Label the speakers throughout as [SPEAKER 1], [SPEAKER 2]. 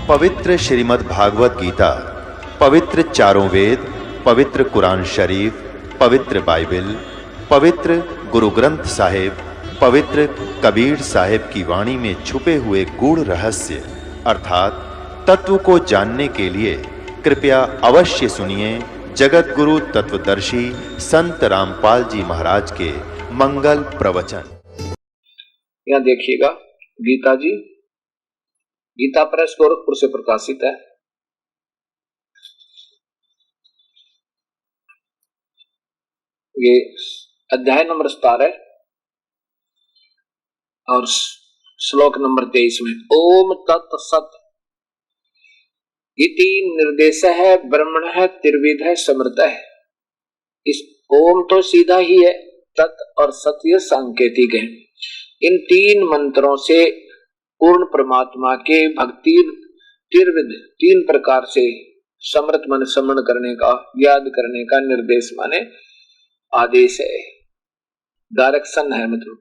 [SPEAKER 1] पवित्र श्रीमद् भागवत गीता, पवित्र चारों वेद, पवित्र कुरान शरीफ, पवित्र बाइबल, पवित्र गुरु ग्रंथ साहिब, पवित्र कबीर साहिब की वाणी में छुपे हुए गूढ़ रहस्य अर्थात तत्व को जानने के लिए कृपया अवश्य सुनिए जगत गुरु तत्वदर्शी संत रामपाल जी महाराज के मंगल प्रवचन।
[SPEAKER 2] यहाँ देखिएगा, गीता जी गीता प्रेस गोरखपुर से प्रकाशित है। ये अध्याय नंबर 17 और श्लोक नंबर 23 में ओम तत्सत इति निर्देशः ब्रह्मणः त्रिविधः समृतः। इस ओम तो सीधा ही है, तत् और सत्य सांकेतिक है। इन तीन मंत्रों से पूर्ण परमात्मा के भक्ति त्रिविध तीन प्रकार से समृत मन समरण करने का, याद करने का निर्देश माने आदेश है, डायरेक्शन है, मतलब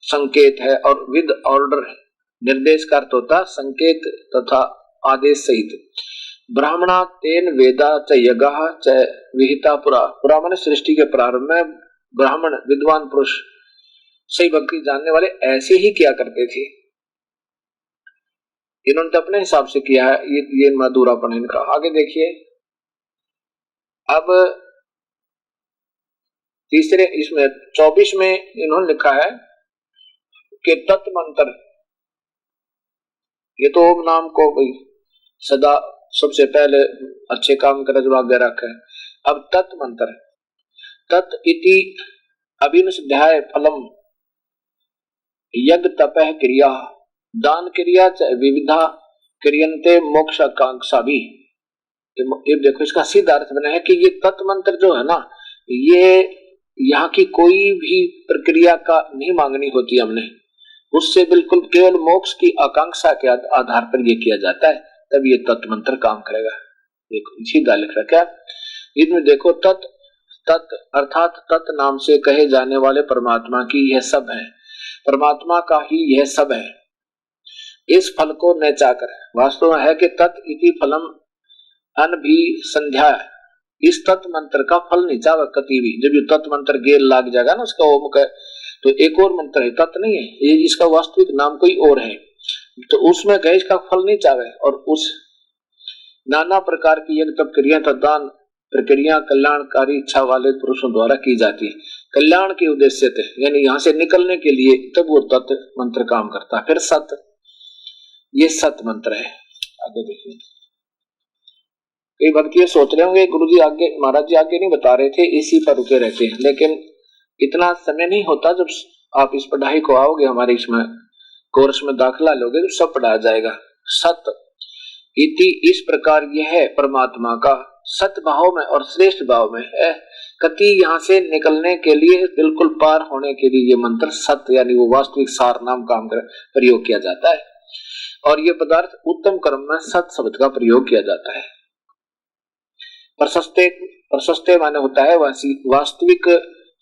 [SPEAKER 2] संकेत है। और विद ऑर्डर है। निर्देश का अर्थ होता संकेत तथा आदेश सहित। ब्राह्मणा तेन वेदा च यज्ञा च विहिता पुरा। पुरा माने सृष्टि के प्रारंभ में ब्राह्मण विद्वान पुरुष सही भक्ति जानने वाले ऐसे ही किया करते थे। इन्होंने तो अपने हिसाब से किया है, ये मधुरापन इनका। आगे देखिए, अब तीसरे इसमें 24 में इन्होंने लिखा है कि तत्मंत्र, ये तो ओम नाम को सदा सबसे पहले अच्छे काम का जवाब दे रखा है। अब तत्मंत्र, तत् इति अभिनष्ध्याय फलम यज्ञ तपः क्रिया दान क्रिया विविधा क्रियन्ते मोक्ष आकांक्षा भी। ये देखो, इसका सीधा अर्थ बना है कि ये तत्व मंत्र जो है ना, ये यहाँ की कोई भी प्रक्रिया का नहीं मांगनी होती हमने, उससे बिल्कुल केवल मोक्ष की आकांक्षा के आधार पर ये किया जाता है, तब ये तत्व मंत्र काम करेगा। देखो सीधा लिख रखा है इसमें। देखो, तत् तत् अर्थात तत् नाम से कहे जाने वाले परमात्मा की यह सब है, परमात्मा का ही यह सब है। इस फल को न चाकर, वास्तव में है कि तत् इति फलम अन भी संध्या, इस तत्व मंत्र का फल नहीं चाहे कति भी। जब ये तत्व मंत्र गेल लाग जाएगा ना उसका ओम का, तो एक और मंत्र है, तत् नहीं है ये, इसका वास्तविक नाम कोई और है, तो उसमें गए इसका फल नहीं चाहे। और उस नाना प्रकार की यज्ञ तप क्रिया तथा दान प्रक्रिया कल्याणकारी इच्छा वाले पुरुषों द्वारा की जाती है, कल्याण के उद्देश्य थे, यानी यहाँ से निकलने के लिए, तब वो तत्व मंत्र काम करता है। फिर सत, ये सत मंत्र है। आगे देखिए, कई भक्त ये सोच रहे होंगे गुरुजी आगे, महाराज जी आगे नहीं बता रहे थे, इसी पर रुके रहते हैं, लेकिन इतना समय नहीं होता। जब आप इस पढ़ाई को आओगे, हमारे इसमें कोर्स में दाखिला लोगे, तो सब पढ़ाया जाएगा। सत इति इस प्रकार यह है परमात्मा का सत भाव में और श्रेष्ठ भाव में है। कति यहाँ से निकलने के लिए, बिल्कुल पार होने के लिए ये मंत्र सत यानी वो वास्तविक सार नाम काम कर प्रयोग किया जाता है। और ये पदार्थ उत्तम कर्म में सत शब्द का प्रयोग किया जाता है। प्रशस्ते माने होता है वास्तविक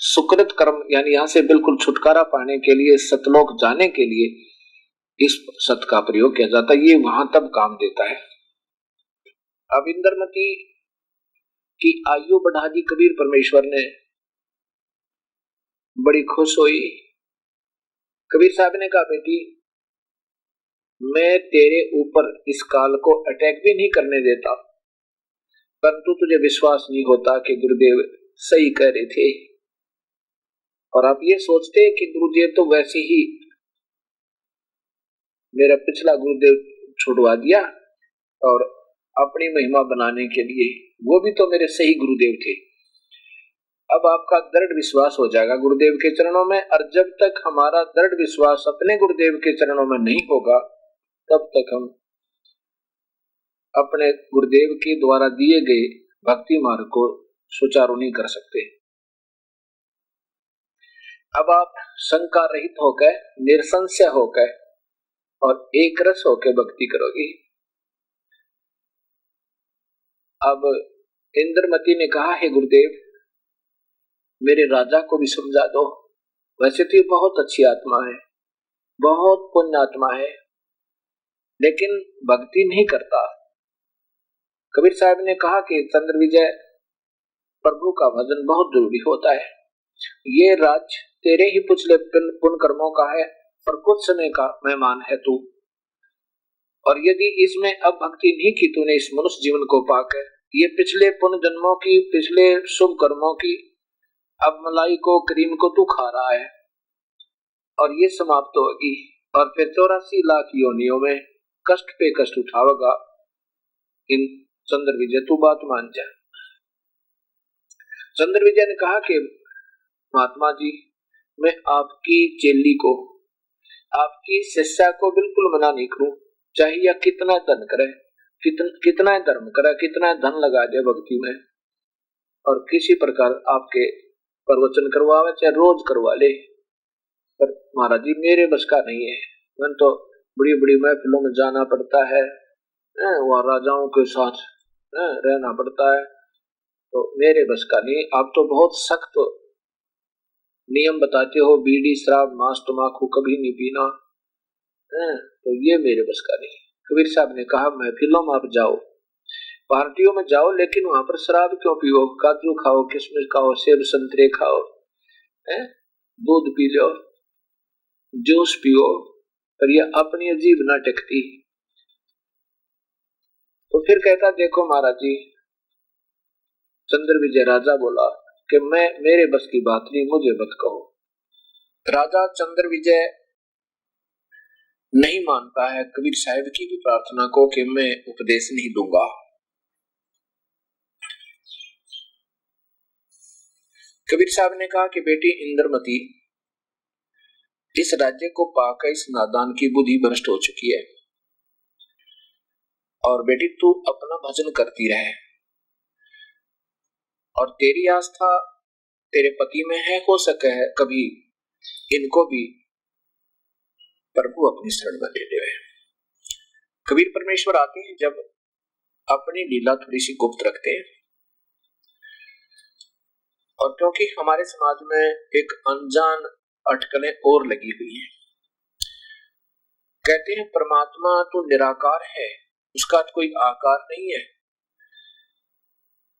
[SPEAKER 2] सुकृत कर्म, यानी यहाँ से बिल्कुल छुटकारा पाने के लिए, सतलोक जाने के लिए इस सत का प्रयोग किया जाता है। ये वहां तब काम देता है। अब इंद्रमती की आयु बढ़ा दी कबीर परमेश्वर ने, बड़ी खुश हुई। कबीर साहब ने कहा, बेटी मैं तेरे ऊपर इस काल को अटैक भी नहीं करने देता, परंतु तुझे विश्वास नहीं होता कि गुरुदेव सही कह रहे थे। और आप ये सोचते कि गुरुदेव तो वैसे ही मेरा पिछला गुरुदेव छुड़वा दिया, और अपनी महिमा बनाने के लिए वो भी तो मेरे सही गुरुदेव थे। अब आपका दृढ़ विश्वास हो जाएगा गुरुदेव के चरणों में। और जब तक हमारा दृढ़ विश्वास अपने गुरुदेव के चरणों में नहीं होगा, तब तक हम अपने गुरुदेव के द्वारा दिए गए भक्ति मार्ग को सुचारू नहीं कर सकते। अब आप शंका रहित होकर, निरसंशय होकर और एक रस होकर भक्ति करोगे। अब इंद्रमती ने कहा, हे गुरुदेव मेरे राजा को भी समझा दो। वैसे तो ये बहुत अच्छी आत्मा है, बहुत पुण्य आत्मा है, लेकिन भक्ति नहीं करता। कबीर साहब ने कहा कि चंद्र विजय, प्रभु का भजन बहुत जरूरी होता है। ये राज तेरे ही पिछले पुण्य कर्मों का है और कुछ समय का मेहमान है तू, और यदि इसमें अब भक्ति नहीं की तूने इस मनुष्य जीवन को पाकर, ये पिछले पुण्य जन्मों की, पिछले शुभ कर्मों की अब मलाई को, क्रीम को तू खा रहा है और ये समाप्त होगी, और फिर 84 लाख योनियों में कष्ट पे कष्ट उठावेगा। इन चंद्र विजय तू बात मान जा। चंद्र विजय ने कहा कि महात्मा जी, मैं आपकी चेली को, आपकी शिष्या को बिल्कुल मना नहीं करूं, चाहिए कितना धन करे, कितना धर्म करे, कितना धन लगा दे भक्ति में, और किसी प्रकार आपके प्रवचन करवावे, चाहे रोज करवा ले, पर महाराज जी मेरे बस का नहीं है। मैं तो बड़ी बड़ी महफिलों में जाना पड़ता है, वहाँ राजाओं के साथ रहना पड़ता है, तो मेरे बस का नहीं। आप तो बहुत सख्त नियम बताते हो, बीड़ी शराब मांस तम्बाकू कभी नहीं पीना, तो ये मेरे बस का नहीं। कबीर साहब ने कहा महफिलों में आप जाओ, पार्टियों में जाओ, लेकिन वहां पर शराब क्यों पियो, काजू खाओ, किशमिश खाओ, सेब संतरे खाओ, दूध पी लो, जूस पियो, पर ये अपनी अजीब ना टेकती। तो फिर कहता देखो महाराज जी, चंद्र विजय राजा बोला कि मैं, मेरे बस की बात नहीं, मुझे मत कहो। राजा चंद्र विजय नहीं मानता है कबीर साहब की भी प्रार्थना को कि मैं उपदेश नहीं दूंगा। कबीर साहब ने कहा कि बेटी इंद्रमती, इस राज्य को पाकर इस नादान की बुद्धि भ्रष्ट हो चुकी है, और बेटी तू अपना भजन करती रहे, और तेरी आस्था तेरे पति में है, हो सके है कभी इनको भी प्रभु अपनी शरण में ले ले। कबीर परमेश्वर आते हैं जब अपनी लीला थोड़ी सी गुप्त रखते हैं, और क्योंकि हमारे समाज में एक अनजान अटकलें और लगी हुई हैं। कहते हैं परमात्मा तो निराकार है, उसका तो कोई आकार नहीं है,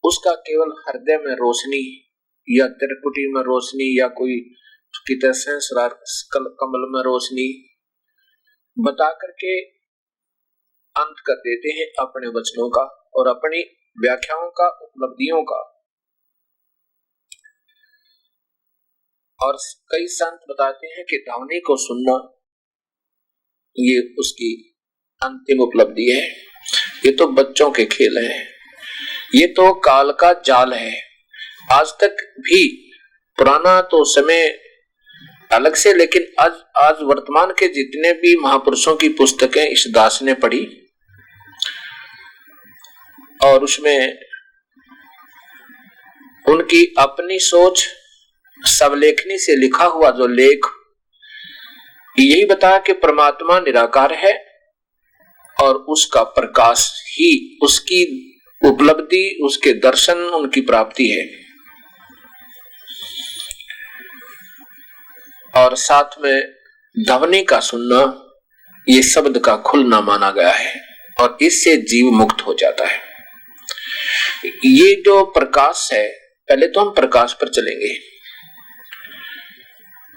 [SPEAKER 2] उसका केवल हृदय में रोशनी या त्रिकुटी में रोशनी या कोई कमल में रोशनी बता करके अंत कर देते हैं अपने वचनों का और अपनी व्याख्याओं का, उपलब्धियों का। और कई संत बताते हैं कि ध्वनि को सुनना ये उसकी अंतिम उपलब्धि है। ये तो बच्चों के खेल हैं, ये तो काल का जाल है। आज तक भी पुराना तो समय अलग से, लेकिन आज वर्तमान के जितने भी महापुरुषों की पुस्तकें इस दास ने पढ़ी, और उसमें उनकी अपनी सोच सबलेखनी से लिखा हुआ जो लेख यही बताया कि परमात्मा निराकार है और उसका प्रकाश ही उसकी उपलब्धि, उसके दर्शन, उनकी प्राप्ति है। और साथ में ध्वनि का सुनना ये शब्द का खुलना माना गया है, और इससे जीव मुक्त हो जाता है। ये जो प्रकाश है, पहले तो हम प्रकाश पर चलेंगे।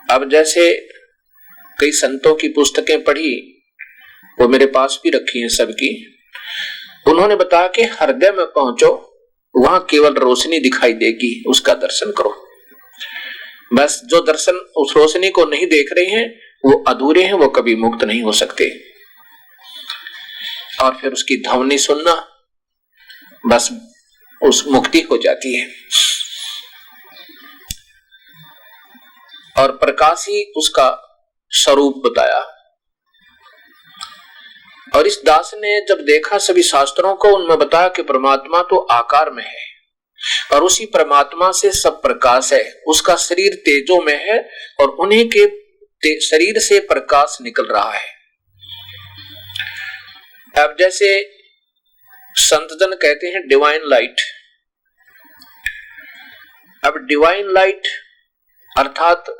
[SPEAKER 2] अब जैसे कई संतों की पुस्तकें पढ़ी, वो मेरे पास भी रखी हैं सबकी, उन्होंने बताया कि हृदय में पहुंचो, वहां केवल रोशनी दिखाई देगी, उसका दर्शन करो। बस जो दर्शन उस रोशनी को नहीं देख रहे हैं वो अधूरे हैं, वो कभी मुक्त नहीं हो सकते। और फिर उसकी ध्वनि सुनना, बस उस मुक्ति हो जाती है। और प्रकाश ही उसका स्वरूप बताया। और इस दास ने जब देखा सभी शास्त्रों को, उनमें बताया कि परमात्मा तो आकार में है और उसी परमात्मा से सब प्रकाश है, उसका शरीर तेजो में है और उन्हीं के शरीर से प्रकाश निकल रहा है। अब जैसे संतजन कहते हैं डिवाइन लाइट। अब डिवाइन लाइट अर्थात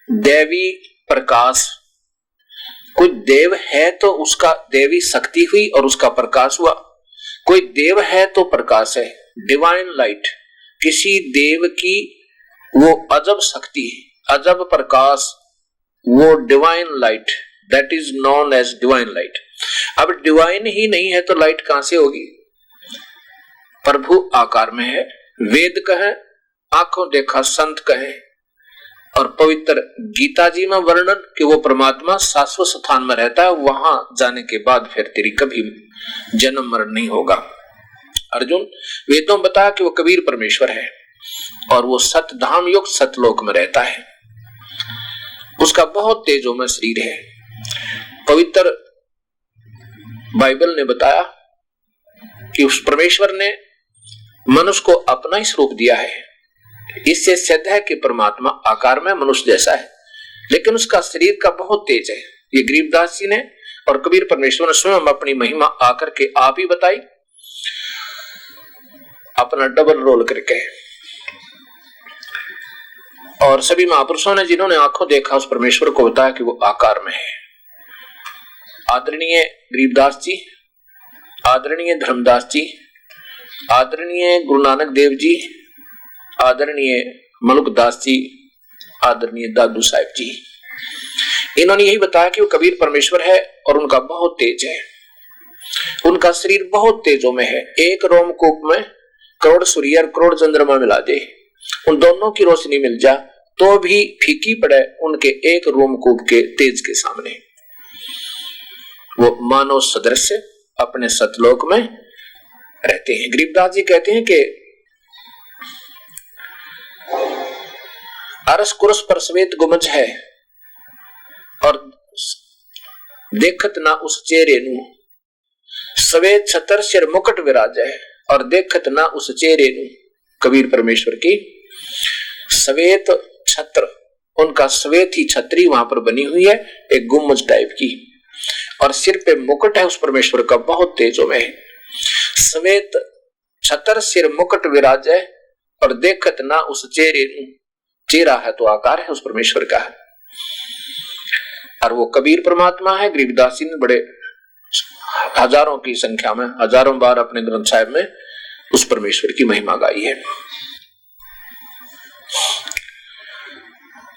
[SPEAKER 2] दैवी प्रकाश, कोई देव है तो उसका देवी शक्ति हुई और उसका प्रकाश हुआ, कोई देव है तो प्रकाश है, डिवाइन लाइट। किसी देव की वो अजब शक्ति, अजब प्रकाश, वो divine light, that is known as divine light. अब डिवाइन ही नहीं है तो लाइट कहां से होगी? प्रभु आकार में है, वेद कहें, आंखों देखा संत कहें, और पवित्र गीता जी में वर्णन कि वो परमात्मा शाश्वत स्थान में रहता है, वहां जाने के बाद फिर तेरी कभी जन्म मरण नहीं होगा। अर्जुन, वेदों में बताया कि वो कबीर परमेश्वर है और वो सतधाम युक्त सतलोक में रहता है, उसका बहुत तेजोमय शरीर है। पवित्र बाइबल ने बताया कि उस परमेश्वर ने मनुष्य को अपना ही स्वरूप दिया है। इससे सिद्ध है कि परमात्मा आकार में मनुष्य जैसा है, लेकिन उसका शरीर का बहुत तेज है। ये गरीबदास जी ने और कबीर परमेश्वर ने स्वयं अपनी महिमा आकर के आप ही बताई, अपना डबल रोल करके। और सभी महापुरुषों ने जिन्होंने आंखों देखा उस परमेश्वर को बताया कि वो आकार में है। आदरणीय गरीबदास जी, आदरणीय धर्मदास जी, आदरणीय गुरु नानक देव जी, आदरणीय मलुकदास जी, आदरणीय दादू साहिब जी, इन्होंने यही बताया कि वो कबीर परमेश्वर है और उनका बहुत तेज है, उनका शरीर बहुत तेजों में है। एक रोमकूप में करोड़ सूर्य और करोड़ चंद्रमा मिला दे, उन दोनों की रोशनी मिल जा तो भी फीकी पड़े उनके एक रोमकूप के तेज के सामने। वो मानव सदृश अपने सतलोक में रहते हैं। गरीबदास जी कहते हैं कि अरस कुरस पर श्वेत गुमज है और देखत ना उस चेहरे नु, श्वेत छतर सिर मुकुट विराज है और देखत ना उस चेहरे नु। कबीर परमेश्वर की श्वेत छत्र, उनका श्वेत ही छतरी वहां पर बनी हुई है, एक गुम्बज टाइप की, और सिर पे मुकुट है उस परमेश्वर का, बहुत तेजों में है। श्वेत छतर सिर मुकुट विराज है और देखत ना उस चेहरे नु। चेहरा है तो आकार है उस परमेश्वर का है, और वो कबीर परमात्मा है। गरीबदास जी ने बड़े हजारों की संख्या में, हजारों बार अपने ग्रंथ साहिब में उस परमेश्वर की महिमा गाई है।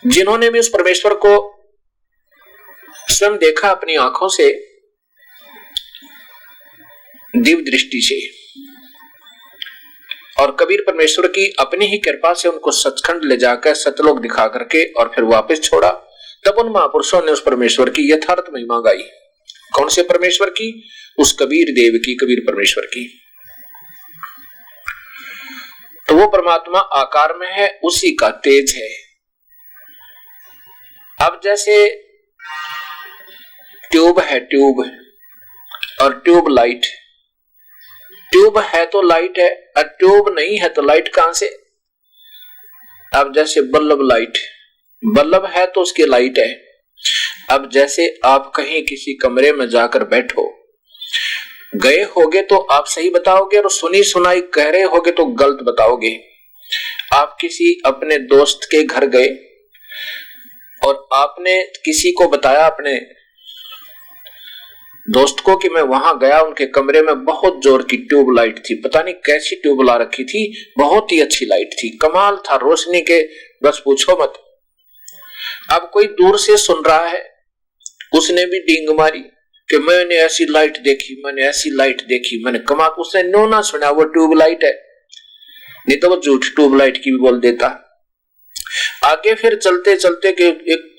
[SPEAKER 2] जिन्होंने भी उस परमेश्वर को स्वयं देखा अपनी आंखों से, दिव्य दृष्टि से, और कबीर परमेश्वर की अपनी ही कृपा से उनको सचखंड ले जाकर सतलोक दिखा करके और फिर वापस छोड़ा, तब उन महापुरुषों ने उस परमेश्वर की यथार्थ महिमा गाई। कौन से परमेश्वर की? उस कबीर देव की, कबीर परमेश्वर की। तो वो परमात्मा आकार में है, उसी का तेज है। अब जैसे ट्यूब है, ट्यूब और ट्यूब लाइट, ट्यूब है तो लाइट है, और ट्यूब नहीं है तो लाइट कहां से? अब जैसे बल्ब लाइट, बल्ब है तो उसकी लाइट है। अब जैसे आप कहीं किसी कमरे में जाकर बैठो, गए होगे तो आप सही बताओगे और सुनी सुनाई कह रहे होगे तो गलत बताओगे। आप किसी अपने दोस्त के घर गए और आपने किसी को बताया, अपने दोस्त को, कि मैं वहां गया, उनके कमरे में बहुत जोर की ट्यूब लाइट थी, पता नहीं कैसी ट्यूब ला रखी थी, बहुत ही अच्छी लाइट थी, कमाल था रोशनी के, बस पूछो मत। अब कोई दूर से सुन रहा है, उसने भी डींग मारी कि मैंने ऐसी लाइट देखी, मैंने ऐसी लाइट देखी, मैंने कमाल। उसने नो ना सुना, वो ट्यूब लाइट है, नहीं तो वो झूठ ट्यूब लाइट की भी बोल देता। आगे फिर चलते चलते के एक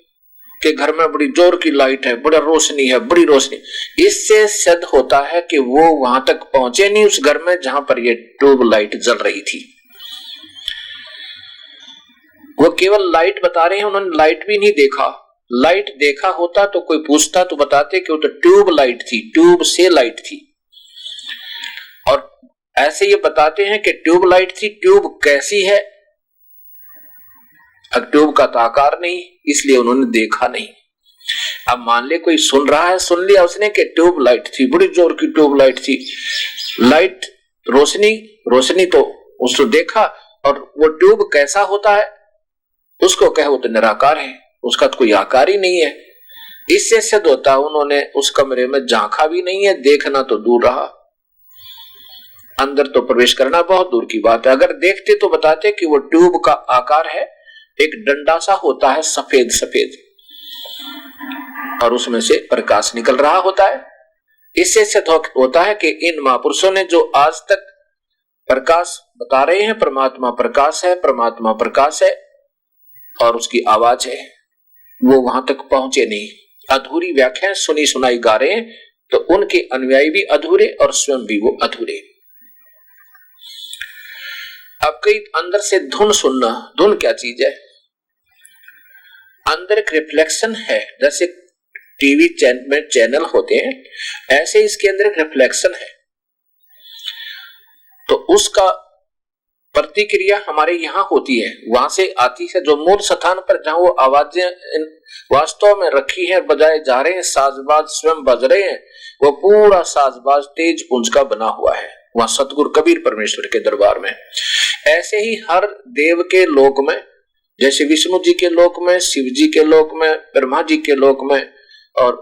[SPEAKER 2] के घर में बड़ी जोर की लाइट है, बड़ा रोशनी है, बड़ी रोशनी। इससे सिद्ध होता है कि वो वहां तक पहुंचे नहीं उस घर में जहां पर ये ट्यूब लाइट जल रही थी। वो केवल लाइट बता रहे हैं, उन्होंने लाइट भी नहीं देखा। लाइट देखा होता तो कोई पूछता तो बताते कि वो तो ट्यूब लाइट थी, ट्यूब से लाइट थी। और ऐसे ये बताते हैं कि ट्यूब लाइट थी। ट्यूब कैसी है? अब ट्यूब का तो आकार नहीं, इसलिए उन्होंने देखा नहीं। अब मान ले कोई सुन रहा है, सुन लिया उसने कि ट्यूब लाइट थी, बड़ी जोर की ट्यूब लाइट थी, लाइट रोशनी, रोशनी तो उसको देखा। और वो ट्यूब कैसा होता है उसको कहे वो तो निराकार है, उसका तो कोई आकार ही नहीं है। इससे सिद्ध होता उन्होंने उस कमरे में झांका भी नहीं है, देखना तो दूर रहा, अंदर तो प्रवेश करना बहुत दूर की बात है। अगर देखते तो बताते कि वो ट्यूब का आकार है, एक डंडा सा होता है सफेद सफेद, और उसमें से प्रकाश निकल रहा होता है। इससे सिद्ध होता है कि इन महापुरुषों ने जो आज तक प्रकाश बता रहे हैं, परमात्मा प्रकाश है, परमात्मा प्रकाश है और उसकी आवाज है, वो वहां तक पहुंचे नहीं, अधूरी व्याख्या सुनी सुनाई गा रहे हैं, तो उनके अनुयायी भी अधूरे और स्वयं भी वो अधूरे। अब कई अंदर से धुन सुनना, धुन क्या चीज है? अंदर एक रिफ्लेक्शन है, जैसे टीवी में चैनल होते हैं, ऐसे इसके अंदर एक रिफ्लेक्शन है, तो उसका प्रतिक्रिया हमारे यहाँ होती है, वहां से आती है, जो मूल स्थान पर जहां वो आवाजें वास्तव में रखी है, बजाए जा रहे हैं, साजबाज स्वयं बज रहे हैं, वो पूरा साजबाज तेज पुंज का बना हुआ है वहां सतगुरु कबीर परमेश्वर के दरबार में। ऐसे ही हर देव के लोक में, जैसे विष्णु जी के लोक में, शिव जी के लोक में, ब्रह्मा जी के लोक में और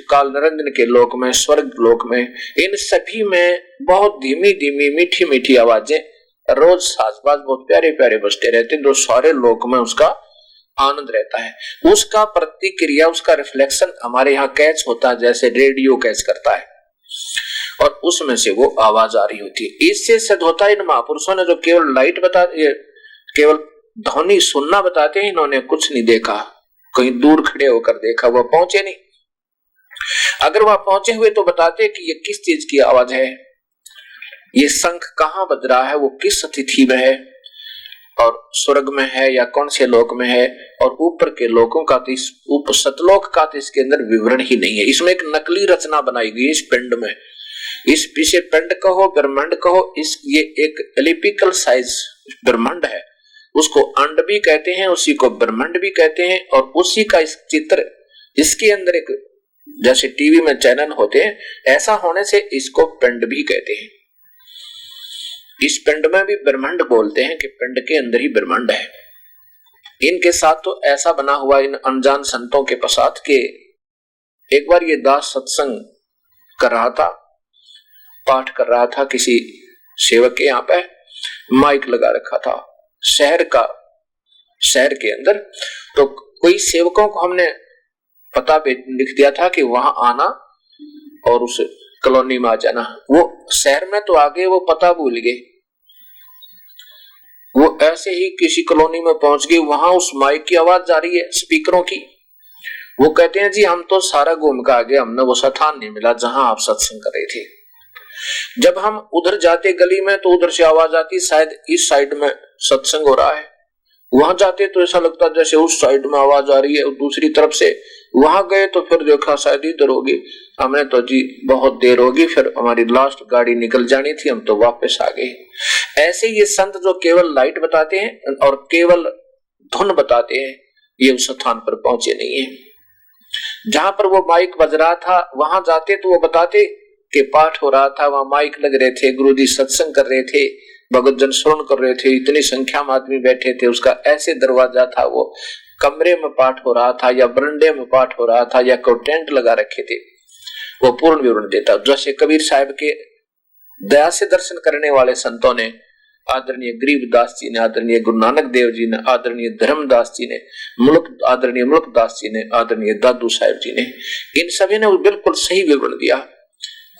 [SPEAKER 2] काल निरंजन के लोक में, स्वर्ग लोक में, इन सभी में बहुत धीमी धीमी मीठी मीठी आवाजें रोज साजबाज बहुत प्यारे प्यारे बजते रहते हैं, जो सारे लोक में उसका आनंद रहता है। उसका प्रतिक्रिया, उसका रिफ्लेक्शन हमारे यहाँ कैच होता है, जैसे रेडियो कैच करता है, और उसमें से वो आवाज आ रही होती है। इससे सिद्ध होता है इन महापुरुषों ने जो केवल लाइट बता, केवल ध्वनि सुनना बताते हैं, इन्होंने कुछ नहीं देखा, कहीं दूर खड़े होकर देखा, वह पहुंचे नहीं। अगर वह पहुंचे हुए तो बताते कि ये किस चीज की आवाज है, ये शंख कहाँ बज रहा है, वो किस तिथि में है, और स्वर्ग में है या कौन से लोक में है, और ऊपर के लोकों का तो, इस ऊपर सतलोक का तो इसके अंदर विवरण ही नहीं है। इसमें एक नकली रचना बनाई गई इस पिंड में, इस पीछे पिंड कहो ब्रह्मांड कहो, इस ये एक एलिपिकल साइज ब्रह्मांड है, उसको अंड भी कहते हैं, उसी को ब्रह्मांड भी कहते हैं, और उसी का इस चित्र, इसके अंदर एक जैसे टीवी में चैनल होते हैं, ऐसा होने से इसको पिंड भी कहते हैं। इस पिंड में भी ब्रह्मांड बोलते हैं कि पिंड के अंदर ही ब्रह्मांड है। इनके साथ तो ऐसा बना हुआ इन अनजान संतों के प्रसाद के, एक बार ये दास सत्संग कर रहा था, पाठ कर रहा था, किसी सेवक के यहाँ पे माइक लगा रखा था शहर के अंदर, तो कोई सेवकों को हमने पता पे लिख दिया था कि वहां आना और उस कॉलोनी में आ जाना। वो शहर में तो आगे वो पता भूल गए, वो ऐसे ही किसी कॉलोनी में पहुंच गए, वहां उस माइक की आवाज जा रही है स्पीकरों की। वो कहते हैं जी हम तो सारा घूम के आ गए, हमने वो स्थान नहीं मिला जहां आप सत्संग कर रहे थे। जब हम उधर जाते गली में तो उधर से आवाज आती शायद इस साइड में सत्संग हो रहा है, वहां जाते तो ऐसा लगता जैसे उस साइड में आवाज आ रही है दूसरी तरफ से। वहां गए तो फिर देखा शायद इधर होगी, हमें तो जी बहुत देर होगी, फिर हमारी लास्ट गाड़ी निकल जानी थी, हम तो वापस आ गए। ऐसे ये संत जो केवल लाइट बताते हैं और केवल धुन बताते हैं, ये उस स्थान पर पहुंचे नहीं है जहां पर वो माइक बज रहा था। वहां जाते तो वो बताते कि पाठ हो रहा था, वहां माइक लग रहे थे, गुरुजी सत्संग कर रहे थे, भगत जन श्रवण कर रहे थे, इतनी संख्या में आदमी बैठे थे, उसका ऐसे दरवाजा था, वो कमरे में पाठ हो रहा था या बरंडे में पाठ हो रहा था या कोई टेंट लगा रखे थे, वो पूर्ण विवरण देता। जैसे कबीर साहब के दया से दर्शन करने वाले संतों ने, आदरणीय गरीबदास जी ने, आदरणीय गुरु नानक देव जी ने, आदरणीय धर्मदास जी ने, आदरणीय मुल्कदास जी ने, आदरणीय दादू साहब जी ने, इन सभी ने बिल्कुल सही विवरण दिया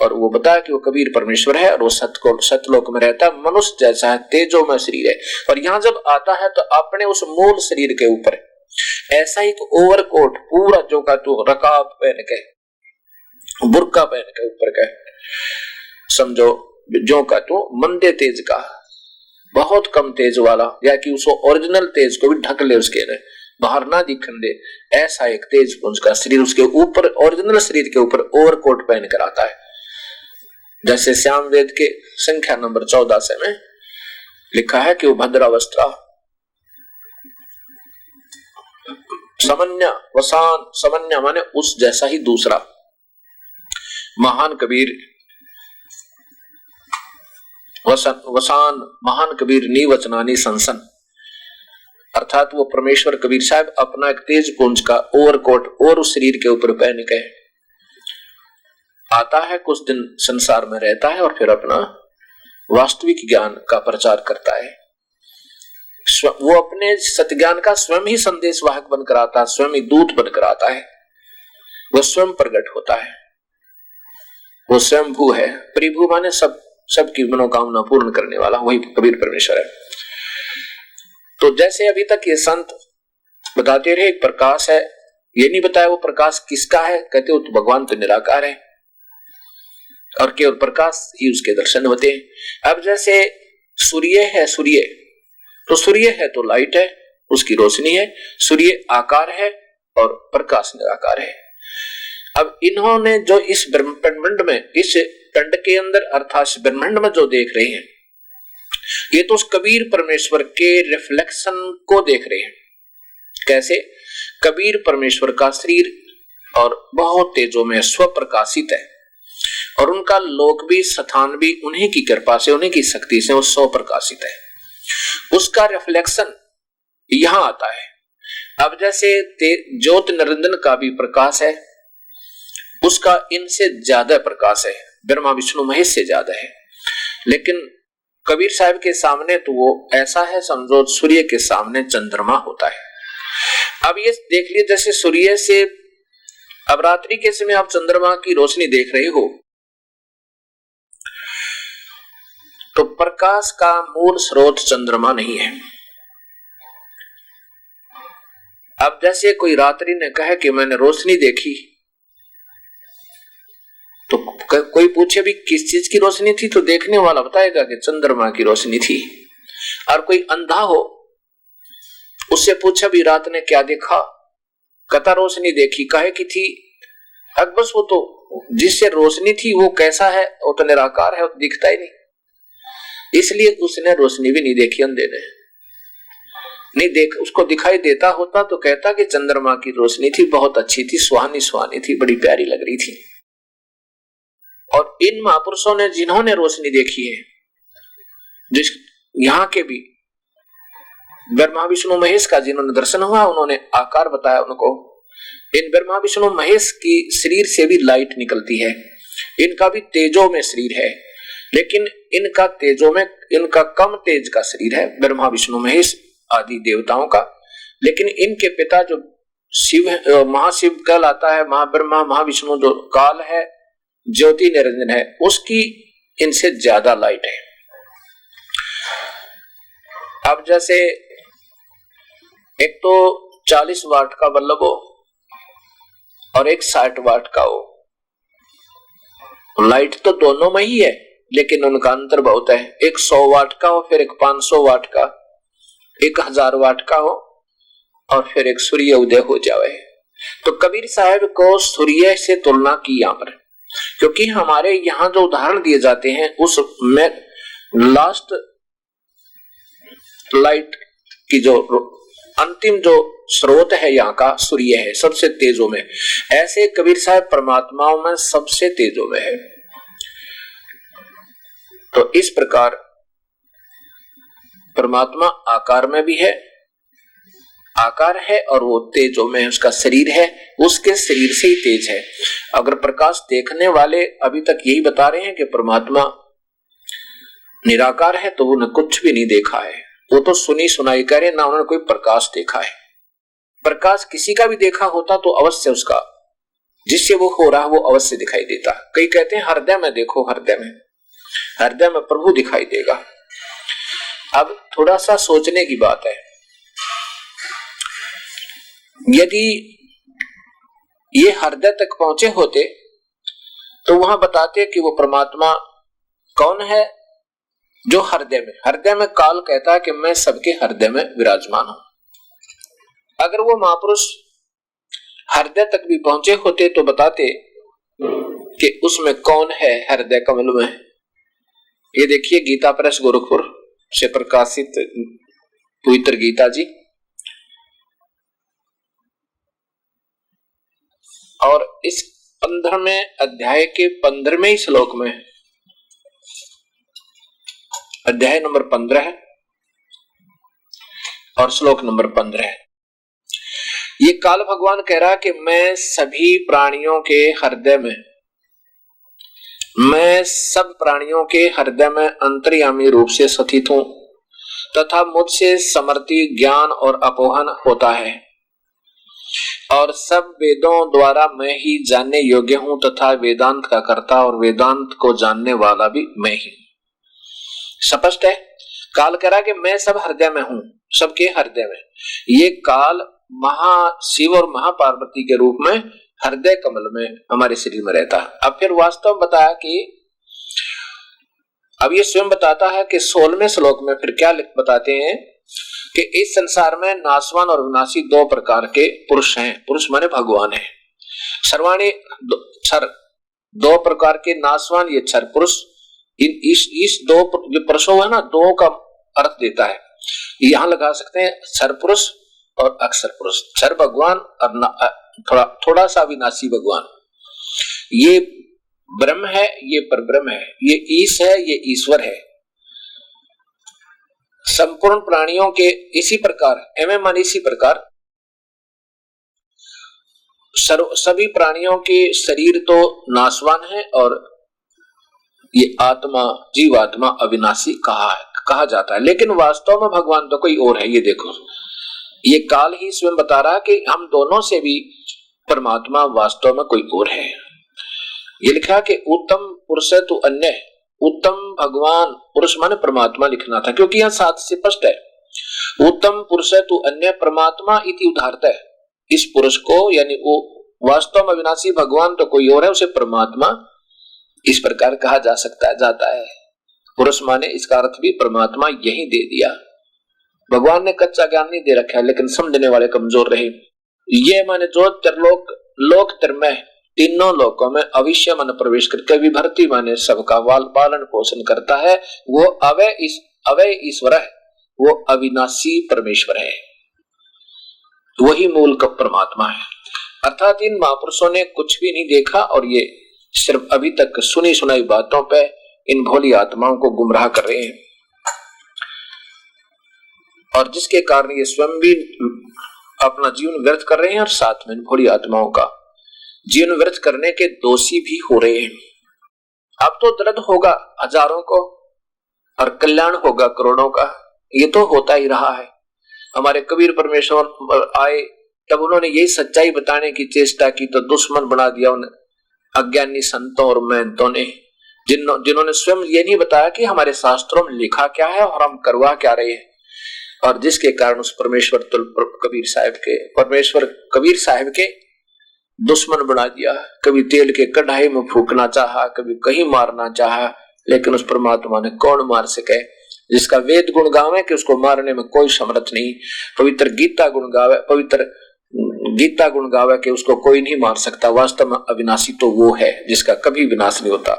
[SPEAKER 2] और वो बताया कि वो कबीर परमेश्वर है और वो सतलोक में रहता है, मनुष्य जैसा है, तेजो में शरीर है। और यहाँ जब आता है तो अपने उस मूल शरीर के ऊपर ऐसा ही ओवरकोट पूरा जो का तू रकाब पहन के, बुर्का पहन के ऊपर का, समझो जो का तू मंदे तेज का, बहुत कम तेज वाला, या कि उसको ओरिजिनल तेज को भी ढक ले, उसके ने बाहर ना दिखन दे, ऐसा एक तेज पुंज का शरीर उसके ऊपर, ओरिजिनल शरीर के ऊपर ओवरकोट पहन कर आता है। जैसे श्याम वेद के संख्या नंबर 14 में लिखा है कि वो भद्रावस्था समन्या वसान, समन्या माने उस जैसा ही दूसरा। महान कबीर वसान, महान कबीर नी वचनानी संसन, अर्थात अर्थात वो परमेश्वर कबीर साहब अपना एक तेज पुंज का ओवरकोट और उस शरीर के ऊपर पहन के आता है, कुछ दिन संसार में रहता है और फिर अपना वास्तविक ज्ञान का प्रचार करता है। वो अपने सत्य ज्ञान का स्वयं ही संदेश वाहक बनकर आता है, स्वयं ही दूत बनकर आता है, वो स्वयं प्रकट होता है, वो स्वयं भू है। परिभू माने सबकी मनोकामना पूर्ण करने वाला, वही कबीर परमेश्वर है। तो जैसे अभी तक ये संत बताते रहे एक प्रकाश है, ये नहीं बताया वो प्रकाश किसका है, कहते हो तो भगवान तो निराकार है और केवल प्रकाश ही उसके दर्शन होते हैं। अब जैसे सूर्य है, सूर्य तो सूर्य है तो लाइट है, उसकी रोशनी है, सूर्य आकार है और प्रकाश निराकार है। अब इन्होंने जो इस ब्रह्मांड में, इस पिंड के अंदर अर्थात ब्रह्मांड में जो देख रहे हैं, ये तो उस कबीर परमेश्वर के रिफ्लेक्शन को देख रहे हैं। कैसे? कबीर परमेश्वर का शरीर और बहुत तेजों में स्वप्रकाशित है और उनका लोक भी, स्थान भी उन्हीं की कृपा से, उन्हीं की शक्ति से वो स्वप्रकाशित है। उसका रिफ्लेक्शन यहां आता है। अब जैसे ज्योत निरंजन का भी प्रकाश है, उसका इनसे ज्यादा प्रकाश है, ब्रह्मा विष्णु महेश से ज्यादा है, लेकिन कबीर साहब के सामने तो वो ऐसा है समझो सूर्य के सामने चंद्रमा होता है। अब ये देख लीजिए, जैसे सूर्य से अब रात्रि के समय आप चंद्रमा की रोशनी देख रहे हो तो प्रकाश का मूल स्रोत चंद्रमा नहीं है। अब जैसे कोई रात्रि ने कहे कि मैंने रोशनी देखी, तो कोई पूछे भी किस चीज की रोशनी थी, तो देखने वाला बताएगा कि चंद्रमा की रोशनी थी। और कोई अंधा हो, उससे पूछा भी रात ने क्या देखा, कहता रोशनी देखी, काहे की थी, अब बस वो तो जिससे रोशनी थी वो कैसा है, वो तो निराकार है, वो दिखता ही नहीं, इसलिए उसने रोशनी भी नहीं देखी, अंधे ने नहीं देख, उसको दिखाई देता होता तो कहता कि चंद्रमा की रोशनी थी, बहुत अच्छी थी, सुहानी सुहानी थी, बड़ी प्यारी लग रही थी। और इन महापुरुषों ने जिन्होंने रोशनी देखी है, जिस यहाँ के भी ब्रह्मा विष्णु महेश का जिन्होंने दर्शन हुआ, उन्होंने आकार बताया उनको। इन ब्रह्मा विष्णु महेश की शरीर से भी लाइट निकलती है, इनका भी तेजों में शरीर है, लेकिन इनका तेजों में, इनका कम तेज का शरीर है ब्रह्मा विष्णु महेश आदि देवताओं का, लेकिन इनके पिता जो शिव, महाशिव कहलाता है, महाब्रह्मा महाविष्णु जो काल है, ज्योति निरंजन है, उसकी इनसे ज्यादा लाइट है। अब जैसे एक तो 40 वाट का बल्ब हो और एक 60 वाट का हो, लाइट तो दोनों में ही है, लेकिन उनका अंतर बहुत है। एक 100 वाट का हो, फिर एक 500 वाट का, एक 1000 वाट का हो और फिर एक सूर्य उदय हो जाए। तो कबीर साहब को सूर्य से तुलना की यहाँ पर, क्योंकि हमारे यहाँ जो उदाहरण दिए जाते हैं उसमें लास्ट लाइट की जो अंतिम जो स्रोत है यहाँ का सूर्य है, सबसे तेजों में। ऐसे कबीर साहब परमात्माओं में सबसे तेजों में है। तो इस प्रकार परमात्मा आकार में भी है, आकार है और वो तेजों में उसका शरीर है, उसके शरीर से ही तेज है। अगर प्रकाश देखने वाले अभी तक यही बता रहे हैं कि परमात्मा निराकार है, तो उन्होंने कुछ भी नहीं देखा है, वो तो सुनी सुनाई कह रहे, ना उन्होंने कोई प्रकाश देखा है। प्रकाश किसी का भी देखा होता तो अवश्य उसका जिससे वो हो रहा वो अवश्य दिखाई देता। कई कहते हैं हृदय में देखो, हृदय में प्रभु दिखाई देगा। अब थोड़ा सा सोचने की बात है, यदि ये हृदय तक पहुंचे होते तो वहां बताते कि वो परमात्मा कौन है जो हृदय में काल कहता है कि मैं सबके हृदय में विराजमान हूं। अगर वो महापुरुष हृदय तक भी पहुंचे होते तो बताते कि उसमें कौन है हृदय कमल में। ये देखिए गीता प्रेस गोरखपुर से प्रकाशित पवित्र गीता जी, और इस 15वें अध्याय के 15वें श्लोक में, अध्याय नंबर 15 है और श्लोक नंबर 15। ये काल भगवान कह रहा कि मैं सभी प्राणियों के हृदय में, मैं सब प्राणियों के हृदय में अंतर्यामी रूप से स्थित हूं तथा मुझसे समर्थी ज्ञान और अपोहन होता है और सब वेदों द्वारा मैं ही जानने योग्य हूं तथा वेदांत का कर्ता और वेदांत को जानने वाला भी मैं ही। स्पष्ट है। काल कह रहा कि मैं सब हृदय में हूं, सबके हृदय में। ये काल महाशिव और महापार्वती के रूप में हृदय कमल में हमारे शरीर में रहता है। अब फिर वास्तव में बताया कि अब ये स्वयं बताता है कि 16वें श्लोक में फिर क्या बताते हैं कि इस संसार में नाशवान और विनाशी दो प्रकार के पुरुष हैं। पुरुष माने भगवान है। सर्वाणी क्षर, दो प्रकार के नाशवान ये क्षर पुरुष। इस दो पुरुषों है ना, दो का अर्थ देता है। यहां लगा सकते हैं क्षर पुरुष और अक्षर पुरुष। क्षर भगवान और थोड़ा सा विनाशी भगवान। ये ब्रह्म है, ये परब्रह्म है, ये ईश है, ये ईश्वर है। संपूर्ण प्राणियों के इसी प्रकार मन इसी प्रकार सभी प्राणियों के शरीर तो नाशवान है और ये आत्मा, जीवात्मा अविनाशी कहा जाता है। लेकिन वास्तव में भगवान तो कोई और है। ये देखो, ये काल ही स्वयं बता रहा कि हम दोनों से भी परमात्मा वास्तव में कोई और है। ये लिखा कि उत्तम पुरुष तु अन्य, उत्तम भगवान, पुरुष माने परमात्मा लिखना था क्योंकि यह साथ से स्पष्ट है। उत्तम पुरुष तु अन्य परमात्मा इति उदाहरता है। इस पुरुष को यानी वो वास्तव में अविनाशी भगवान तो कोई और है, उसे परमात्मा इस प्रकार कहा जा सकता जाता है। पुरुष माने इसका अर्थ भी परमात्मा यही दे दिया। भगवान ने कच्चा ज्ञान नहीं दे रखा है, लेकिन समझने वाले कमजोर रहे। ये माने जो त्रिलोक, लोक त्रयमय, तीनों लोकों में अविश्य मन प्रवेश करके विभर्ती माने सबका पालन पोषण करता है, वो अवय ईश्वर है, वो अविनाशी परमेश्वर है, वही मूल का परमात्मा है। अर्थात इन महापुरुषों ने कुछ भी नहीं देखा और ये सिर्फ अभी तक सुनी सुनाई बातों पे इन भोली आत्माओं को गुमराह कर रहे हैं और जिसके कारण ये स्वयं भी अपना जीवन व्यर्थ कर रहे हैं और साथ में भोली आत्माओं का जीवन व्यर्थ करने के दोषी भी हो रहे हैं। अब तो दर्द होगा हजारों को और कल्याण होगा करोड़ों का। ये तो होता ही रहा है। हमारे कबीर परमेश्वर आए तब उन्होंने यही सच्चाई बताने की चेष्टा की तो दुश्मन बना दिया उन्हें अज्ञानी संतों और महंतों ने, जिन्होंने स्वयं ये नहीं बताया कि हमारे शास्त्रों में लिखा क्या है और हम करवा क्या रहे हैं, और जिसके कारण उस परमेश्वर कबीर साहब के दुश्मन बना दिया। कभी तेल के कढ़ाई में फूकना चाहा, कभी कहीं मारना चाहा, लेकिन उस परमात्मा ने कौन मार सके। जिसका वेद गुण गावे कि उसको मारने में कोई समर्थ नहीं। पवित्र गीता गुण गावे कि उसको कोई नहीं मार सकता। वास्तव में अविनाशी तो वो है जिसका कभी विनाश नहीं होता।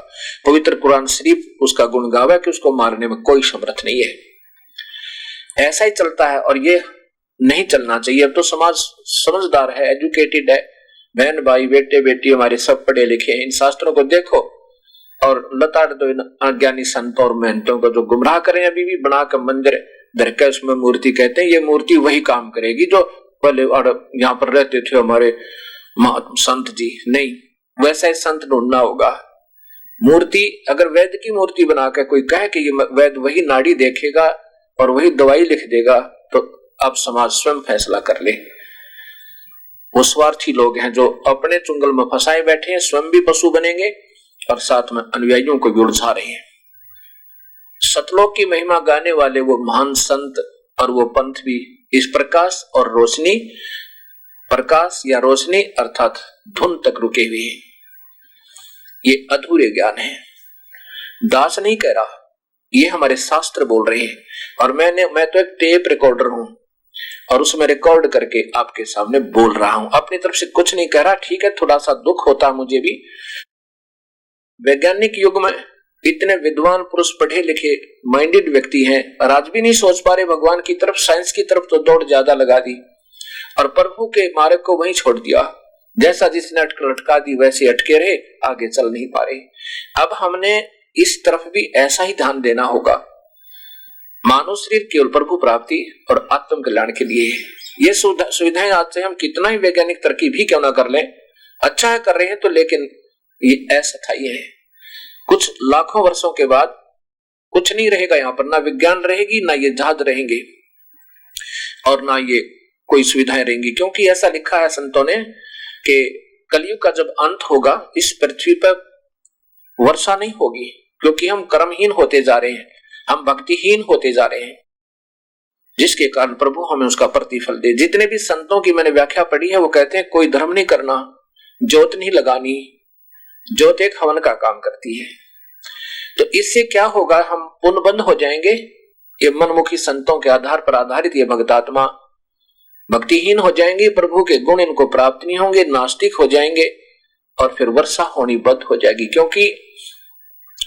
[SPEAKER 2] पवित्र कुरान शरीफ उसका गुण गावे कि उसको मारने में कोई समर्थ नहीं है। ऐसा ही चलता है और ये नहीं चलना चाहिए। अब तो समाज समझदार है, एजुकेटेड है, बहन भाई बेटे बेटी हमारे सब पढ़े लिखे हैं। इन शास्त्रों को देखो और लताड़ दो इन अज्ञानी संतों और महंतों को जो गुमराह करें। अभी भी बनाकर मंदिर धर के उसमें मूर्ति कहते हैं, ये मूर्ति वही काम करेगी जो पहले यहाँ पर रहते थे हमारे संत जी। नहीं, वैसा ही संत ढूंढना होगा। मूर्ति अगर वैद्य की मूर्ति बना के कोई कहे कि ये वैद्य वही नाड़ी देखेगा और वही दवाई लिख देगा, तो अब समाज स्वयं फैसला कर ले। वो स्वार्थी लोग हैं जो अपने चुंगल में फंसाए बैठे हैं, स्वयं भी पशु बनेंगे और साथ में अनुयायियों को भी उलझा रहे हैं। सतलोक की महिमा गाने वाले वो महान संत और वो पंथ भी इस प्रकाश और रोशनी, प्रकाश या रोशनी अर्थात धुन तक रुके हुए हैं। ये अधूरे ज्ञान है। दास नहीं कह रहा, ये हमारे शास्त्र बोल रहे हैं। और मैं तो एक टेप रिकॉर्डर हूं और उसमें रिकॉर्ड करके आपके सामने बोल रहा हूं। अपनी तरफ से कुछ नहीं कह रहा। ठीक है, थोड़ा सा दुख होता है मुझे भी। वैज्ञानिक युग में इतने विद्वान पुरुष, पढ़े लिखे, माइंडेड व्यक्ति हैं और आज भी नहीं सोच पा रहे भगवान की तरफ। साइंस की तरफ तो दौड़ ज्यादा लगा दी और प्रभु के मार्ग को वहीं छोड़ दिया। जैसा जिसने लटका दी वैसे अटके रहे, आगे चल नहीं पा रहे। अब हमने इस तरफ भी ऐसा ही ध्यान देना होगा। मानव शरीर केवल प्रभु प्राप्ति और आत्म कल्याण के लिए है। ये सुविधाएं आज से हम कितना ही वैज्ञानिक तरक्की भी क्यों ना कर लें, अच्छा है कर रहे हैं तो, लेकिन ये अस्थायी है। कुछ लाखों वर्षों के बाद कुछ नहीं रहेगा यहाँ पर, ना विज्ञान रहेगी, ना ये जहाज रहेंगे और ना ये कोई सुविधाएं रहेंगी, क्योंकि ऐसा लिखा है संतों ने कि कलयुग का जब अंत होगा इस पृथ्वी पर वर्षा नहीं होगी, क्योंकि हम कर्महीन होते जा रहे हैं, हम भक्तिहीन होते जा रहे हैं, जिसके कारण प्रभु हमें उसका प्रतिफल दे। जितने भी संतों की मैंने व्याख्या पढ़ी है वो कहते हैं कोई धर्म नहीं करना, ज्योत नहीं लगानी, ज्योत एक हवन का काम करती है। तो इससे क्या होगा, हम पुण्यबंध हो जाएंगे। ये मनमुखी संतों के आधार पर आधारित ये भक्तात्मा भक्तिहीन हो जाएंगे, प्रभु के गुण इनको प्राप्त नहीं होंगे, नास्तिक हो जाएंगे और फिर वर्षा होनी बंद हो जाएगी। क्योंकि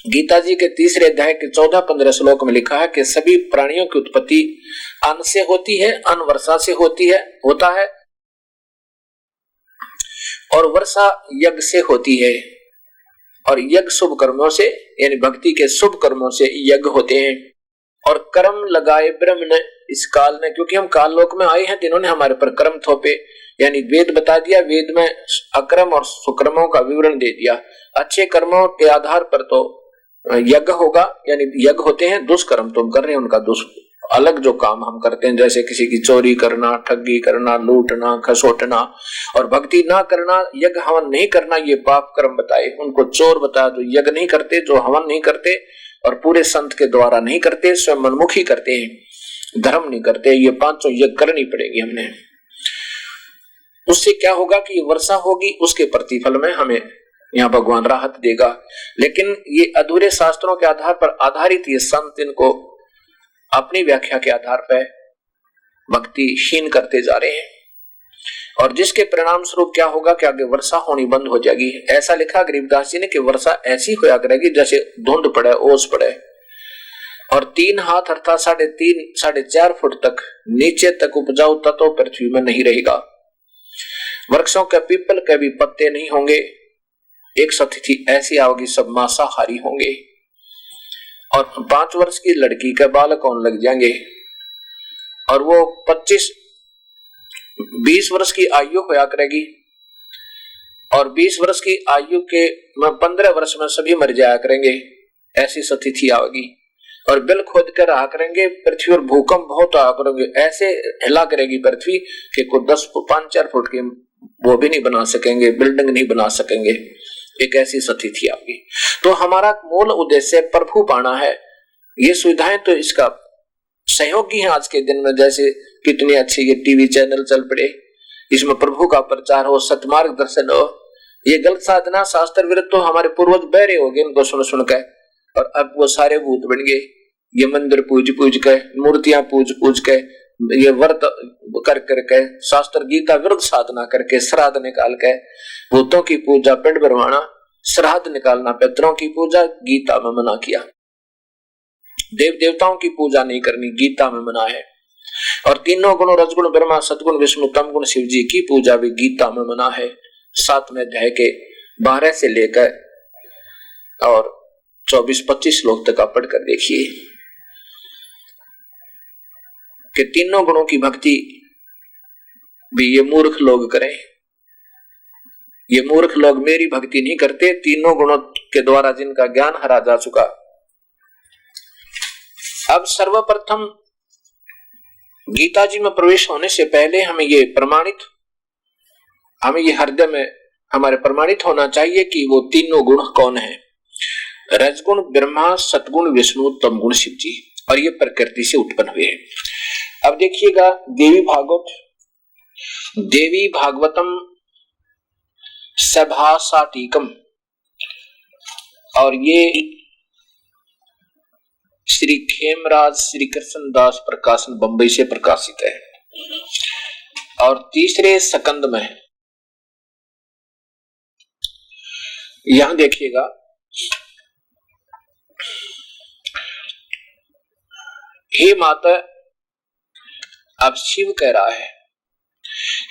[SPEAKER 2] गीता जी के 3 अध्याय के 14-15 श्लोक में लिखा है कि सभी प्राणियों की उत्पत्ति अन्न से होती है, अन्न वर्षा से होता है और वर्षा यज्ञ से होती है, और यज्ञ शुभ कर्मों से, यानी भक्ति के शुभ कर्मों से यज्ञ होते हैं। और कर्म लगाए ब्रह्म ने इस काल में, क्योंकि हम काल लोक में आए हैं, इन्होंने हमारे पर कर्म थोपे, यानी वेद बता दिया, वेद में अकर्म और सुकर्मों का विवरण दे दिया। अच्छे कर्मों के आधार पर तो यज्ञ होगा, यानी यज्ञ होते हैं, दुष्कर्म तुम कर रहे हैं उनका अलग जो काम हम करते हैं, जैसे किसी की चोरी करना, ठगी करना, लूटना, खसोटना, और भक्ति ना करना, यज्ञ हवन नहीं करना, ये पाप कर्म बताए। उनको चोर बताया जो यज्ञ नहीं करते, जो हवन नहीं करते और पूरे संत के द्वारा नहीं करते, स्वयं मनमुखी करते हैं, धर्म नहीं करते। ये 5 यज्ञ करनी पड़ेगी हमने। उससे क्या होगा कि वर्षा होगी, उसके प्रतिफल में हमें यहाँ भगवान राहत देगा। लेकिन ये अधूरे शास्त्रों के आधार पर आधारित ये संत इनको अपनी व्याख्या के आधार पर भक्तिहीन करते जा रहे हैं, और जिसके परिणाम स्वरूप क्या होगा कि आगे वर्षा होनी बंद हो जाएगी। ऐसा लिखा गरीबदास जी ने कि वर्षा ऐसी होया करेगी जैसे धुंध पड़े, ओस पड़े, और 3 हाथ अर्थात 3.5-4.5 फुट तक नीचे तक उपजाऊ तत्व पृथ्वी में नहीं रहेगा। वृक्षों के, पीपल के भी पत्ते नहीं होंगे। एक स्थिति ऐसी आओगी सब मांसाहारी होंगे, और 5 वर्ष की लड़की के बाल कौन लग जाएंगे, और वो 20 वर्ष की आयु होया करेगी, और 20 वर्ष की आयु के 15 वर्ष में सभी मर जाया करेंगे। ऐसी स्थिति आएगी, और बिल खोद कर रहा करेंगे पृथ्वी, और भूकंप बहुत आया करेंगे, ऐसे हिला करेगी पृथ्वी कि कोई 5-4 फुट की वो भी नहीं बना सकेंगे, बिल्डिंग नहीं बना सकेंगे। एक ऐसी स्थिति आएगी। तो हमारा मूल उद्देश्य प्रभु पाना है। ये सुविधाएं तो इसका सहयोगी है आज के दिन में, जैसे कितनी अच्छी ये टीवी चैनल चल पड़े, इसमें प्रभु का प्रचार हो, सतमार्ग दर्शन हो। ये गलत साधना शास्त्र विरुद्ध तो हमारे पूर्वज बहरे हो गए इनको सुन सुन के, और अब वो सारे भूत बन गए। ये मंदिर पूज के, मूर्तियां पूज के, ये व्रत कर करके, शास्त्र गीता विरुद्ध साधना करके, श्राद्ध निकाल के, भूतों की पूजा पिंड भरवाना, श्राद्ध निकालना, पितरों की पूजा गीता में मना किया। देव देवताओं की पूजा नहीं करनी, गीता में मना है। और तीनों गुणों रजगुण ब्रह्मा, सदगुण विष्णु, तम गुण शिव जी की पूजा भी गीता में मना है। 7वें अध्याय के 12 से लेकर और 24-25 श्लोक तक आप पढ़कर देखिए कि तीनों गुणों की भक्ति भी ये मूर्ख लोग करें। ये मूर्ख लोग मेरी भक्ति नहीं करते, तीनों गुणों के द्वारा जिनका ज्ञान हरा जा चुका। अब सर्वप्रथम गीता जी में प्रवेश होने से पहले हमें ये हृदय में हमारे प्रमाणित होना चाहिए कि वो तीनों गुण कौन है। रजगुण ब्रह्मा, सतगुण विष्णु, तम गुण शिव जी, और ये प्रकृति से उत्पन्न हुए हैं। अब देखिएगा देवी भागवतम सभासाटीकम, और ये श्री खेमराज श्री कृष्णदास प्रकाशन बंबई से प्रकाशित है, और 3रे स्कंद में यहां देखिएगा हे माता, अब शिव कह रहा है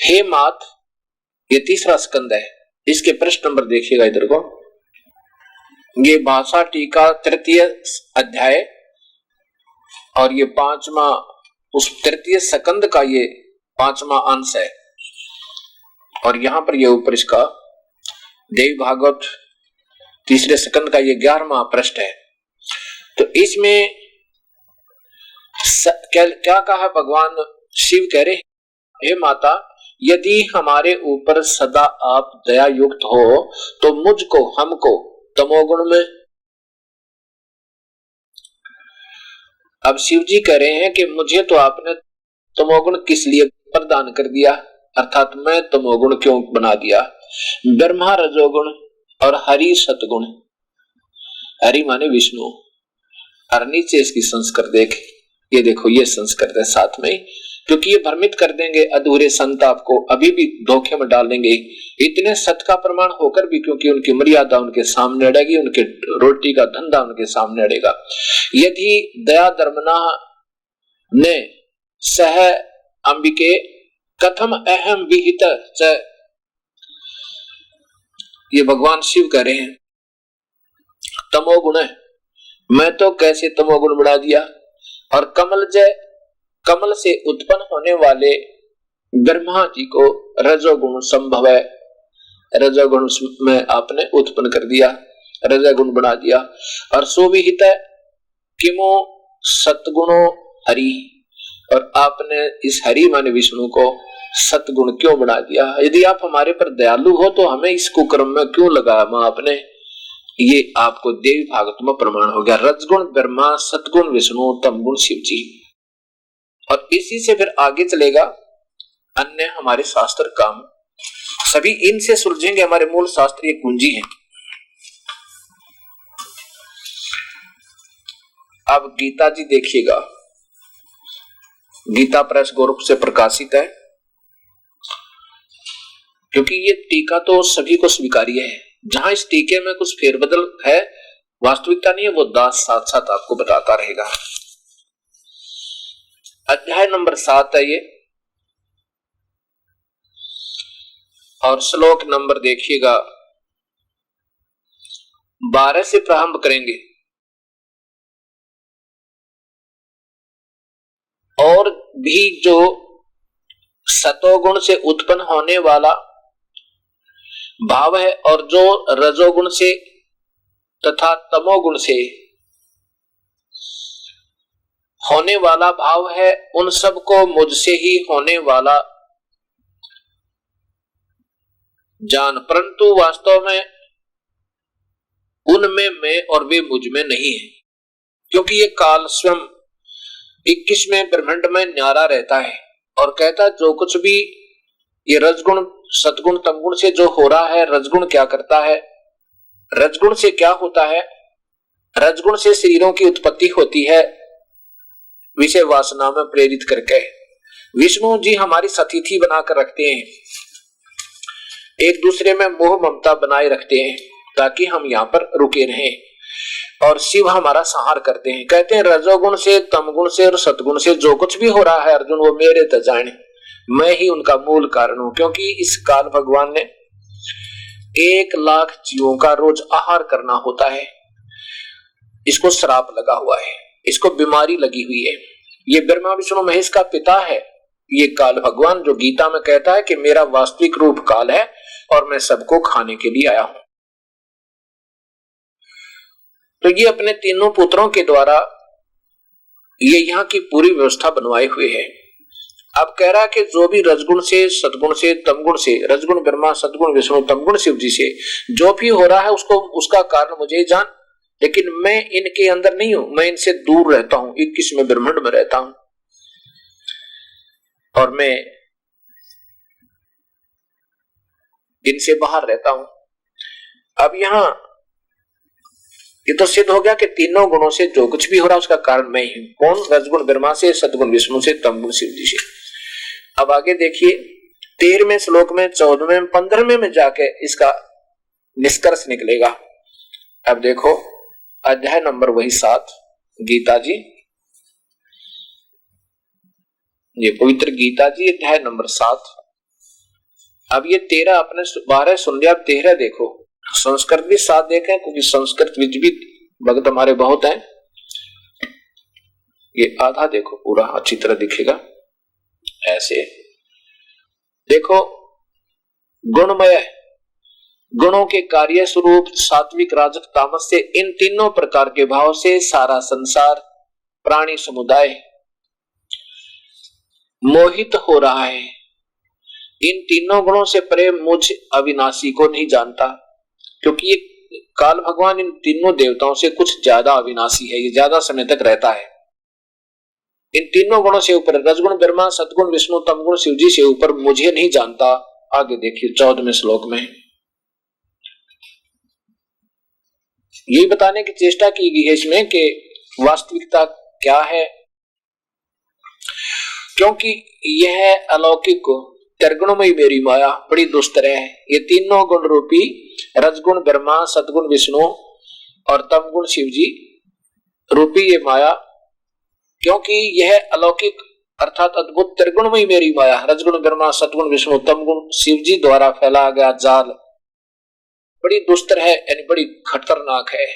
[SPEAKER 2] हे मात, ये 3रा स्कंद है, इसके पृष्ठ नंबर देखिएगा इधर को। ये भाषा टीका 3य अध्याय और ये पांचवा उस तृतीय सकंद का ये पांचवा अंश है। और यहां पर ये ऊपर इसका देवी भागवत तीसरे सकंद का ये 11वां पृष्ठ है। तो इसमें क्या कहा भगवान शिव कह रहे, हे माता, यदि हमारे ऊपर सदा आप दया युक्त हो तो मुझको, हमको तमोगुण में। अब शिव जी कह रहे हैं कि मुझे तो आपने तमोगुण किस लिए प्रदान कर दिया, अर्थात मैं तमोगुण क्यों बना दिया। ब्रह्मा रजोगुण और हरि सतगुण। हरि माने विष्णु, और नीचे इसकी संस्कृत देख, ये देखो ये संस्कृत है साथ में, क्योंकि ये भ्रमित कर देंगे अधूरे संत, आपको अभी भी धोखे में डाल देंगे इतने सत का प्रमाण होकर भी, क्योंकि उनकी मर्यादा उनके सामने अड़ेगी, उनके रोटी का धंधा उनके सामने अड़ेगा। यदि दया धर्मना ने सह अंबिके कथम अहम विहित च, ये भगवान शिव कह रहे हैं तमोगुण है, मैं तो कैसे तमोगुण बढ़ा दिया। और कमल से उत्पन्न होने वाले ब्रह्मा जी को रजोगुण संभव है, रजोगुण में आपने उत्पन्न कर दिया, रजोगुण बना दिया। और सुविहित किमो सतगुणो हरि, और आपने इस हरि माने विष्णु को सतगुण क्यों बना दिया। यदि आप हमारे पर दयालु हो तो हमें इस कुकर्म में क्यों लगाया मां आपने। ये आपको देवी भागवत में प्रमाण हो गया। रजगुण ब्रह्मा, सतगुण विष्णु, तमगुण शिव जी। और इसी से फिर आगे चलेगा अन्य हमारे शास्त्र काम, सभी इनसे सुलझेंगे। हमारे मूल शास्त्र ये कुंजी है। अब गीता जी देखिएगा, गीता प्रेस गोरख से प्रकाशित है, क्योंकि ये टीका तो सभी को स्वीकार्य है। जहां इस टीके में कुछ फेरबदल है, वास्तविकता नहीं है, वो दास साथ साथ आपको बताता रहेगा। अध्याय नंबर 7 है ये, और श्लोक नंबर देखिएगा 12 से प्रारंभ करेंगे। और भी जो सतोगुण से उत्पन्न होने वाला भाव है और जो रजोगुण से तथा तमोगुण से होने वाला भाव है, उन सब को मुझसे ही होने वाला जान, परंतु वास्तव में उनमें मैं और वे मुझ में नहीं है, क्योंकि ये काल स्वयं 21वें ब्रह्मांड में न्यारा रहता है और कहता जो कुछ भी ये रजगुण सतगुण तमगुण से जो हो रहा है, रजगुण क्या करता है, रजगुण से क्या होता है। रजगुण से शरीरों की उत्पत्ति होती है विषय वासना में प्रेरित करके। विष्णु जी हमारी सतिथि बनाकर रखते हैं, एक दूसरे में मोह ममता बनाए रखते हैं ताकि हम यहाँ पर रुके रहें, और शिव हमारा संहार करते हैं। कहते हैं रजोगुण से तमगुण से और सतगुण से जो कुछ भी हो रहा है अर्जुन, वो मेरे त जाने, मैं ही उनका मूल कारण हूं। क्योंकि इस काल भगवान ने 1 लाख जीवों का रोज आहार करना होता है, इसको श्राप लगा हुआ है, इसको बीमारी लगी हुई है। ये ब्रह्मा विष्णु महेश का पिता है ये काल भगवान, जो गीता में कहता है कि मेरा वास्तविक रूप काल है और मैं सबको खाने के लिए आया हूं। तो ये अपने तीनों पुत्रों के द्वारा ये यहाँ की पूरी व्यवस्था बनवाए हुए है। अब कह रहा है कि जो भी रजगुण से सतगुण से तमगुण से, रजगुण ब्रह्मा सतगुण विष्णु तमगुण शिव जी से जो भी हो रहा है उसको उसका कारण मुझे ही जान, लेकिन मैं इनके अंदर नहीं हूं, मैं इनसे दूर रहता हूं, 21वें ब्रह्मांड में रहता हूं और मैं इनसे बाहर रहता हूं। अब यहां ये तो सिद्ध हो गया कि तीनों गुणों से जो कुछ भी हो रहा है उसका कारण मैं ही हूं। कौन? रजगुण ब्रह्मा से, सतगुण विष्णु से, तमगुण शिव जी से। अब आगे देखिए 13वें श्लोक में, 14वें, 15वें में जाके इसका निष्कर्ष निकलेगा। अब देखो अध्याय नंबर वही 7 गीता जी, ये पवित्र गीता जी अध्याय नंबर 7। अब ये 13 अपने 12 सुन लिया, अब 13 देखो। संस्कृत भी 7 देखें क्योंकि संस्कृत विद भी भक्त हमारे बहुत हैं। ये आधा देखो, पूरा अच्छी तरह दिखेगा। ऐसे देखो, गुणमय, गुणों के कार्य स्वरूप सात्विक, राजक, तामस से इन तीनों प्रकार के भाव से सारा संसार, प्राणी समुदाय मोहित हो रहा है। इन तीनों गुणों से परे मुझ अविनाशी को नहीं जानता, क्योंकि ये काल भगवान इन तीनों देवताओं से कुछ ज्यादा अविनाशी है, ये ज्यादा समय तक रहता है। इन तीनों गुणों से ऊपर रजगुण ब्रह्मा, सदगुण विष्णु, तमगुण शिव जी से ऊपर मुझे नहीं जानता। आगे देखिए 14वें श्लोक में यही बताने की चेष्टा की गई है इसमें कि वास्तविकता क्या है, क्योंकि यह अलौकिक त्रिगुणमयी मेरी माया बड़ी दुस्तर है। ये तीनों गुण रूपी रजगुण ब्रह्मा, सदगुण विष्णु और तमगुण शिव जी रूपी ये माया, क्योंकि यह अलौकिक अर्थात अद्भुत त्रिगुणमयी मेरी माया, रजगुण ब्रह्मा, सदगुण विष्णु, तमगुण शिव जी द्वारा फैला गया जाल बड़ी दुस्तर है, यानी बड़ी खतरनाक है।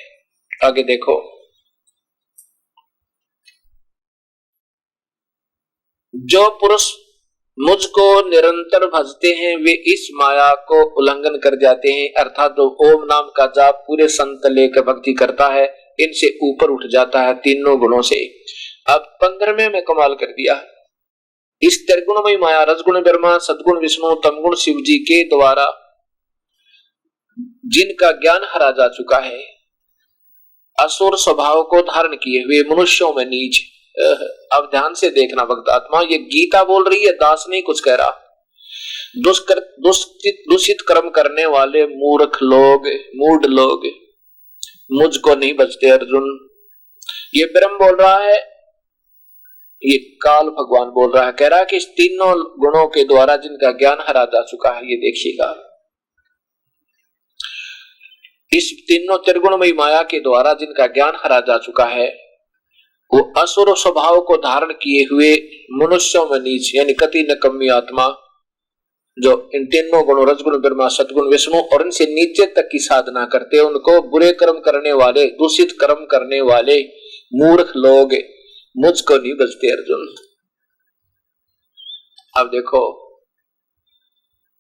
[SPEAKER 2] आगे देखो, जो पुरुष मुझको निरंतर भजते हैं वे इस माया को उल्लंघन कर जाते हैं, अर्थात जो ओम नाम का जाप पूरे संत लेकर भक्ति करता है इनसे ऊपर उठ जाता है तीनों गुणों से। अब 15वें में कमाल कर दिया, इस त्रिगुणमयी माया रजगुण ब्रह्मा, सदगुण विष्णु, तमगुण शिव जी के द्वारा जिनका ज्ञान हरा जा चुका है, असुर स्वभाव को धारण किए हुए मनुष्यों में नीच। अब ध्यान से देखना भक्त आत्मा, ये गीता बोल रही है, दास नहीं कुछ कह रहा। दूषित कर्म करने वाले मूर्ख लोग, मूढ़ लोग मुझको नहीं बचते अर्जुन। ये ब्रह्म बोल रहा है, ये काल भगवान बोल रहा है, कह रहा है कि इस तीनों गुणों के द्वारा जिनका ज्ञान हरा जा चुका है, ये देखिएगा, इस तीनों त्रिगुणमयी माया के द्वारा जिनका ज्ञान हरा जा चुका है, वो असुर स्वभाव को धारण किए हुए मनुष्यों में नीच, यानी कति नकम्मी आत्मा, जो इन तीनों गुणों रजगुण ब्रह्मा, सदगुण विष्णु और इनसे नीचे तक की साधना करते हैं, उनको बुरे कर्म करने वाले, दूषित कर्म करने वाले मूर्ख लोग मुझको नहीं बचते अर्जुन। अब देखो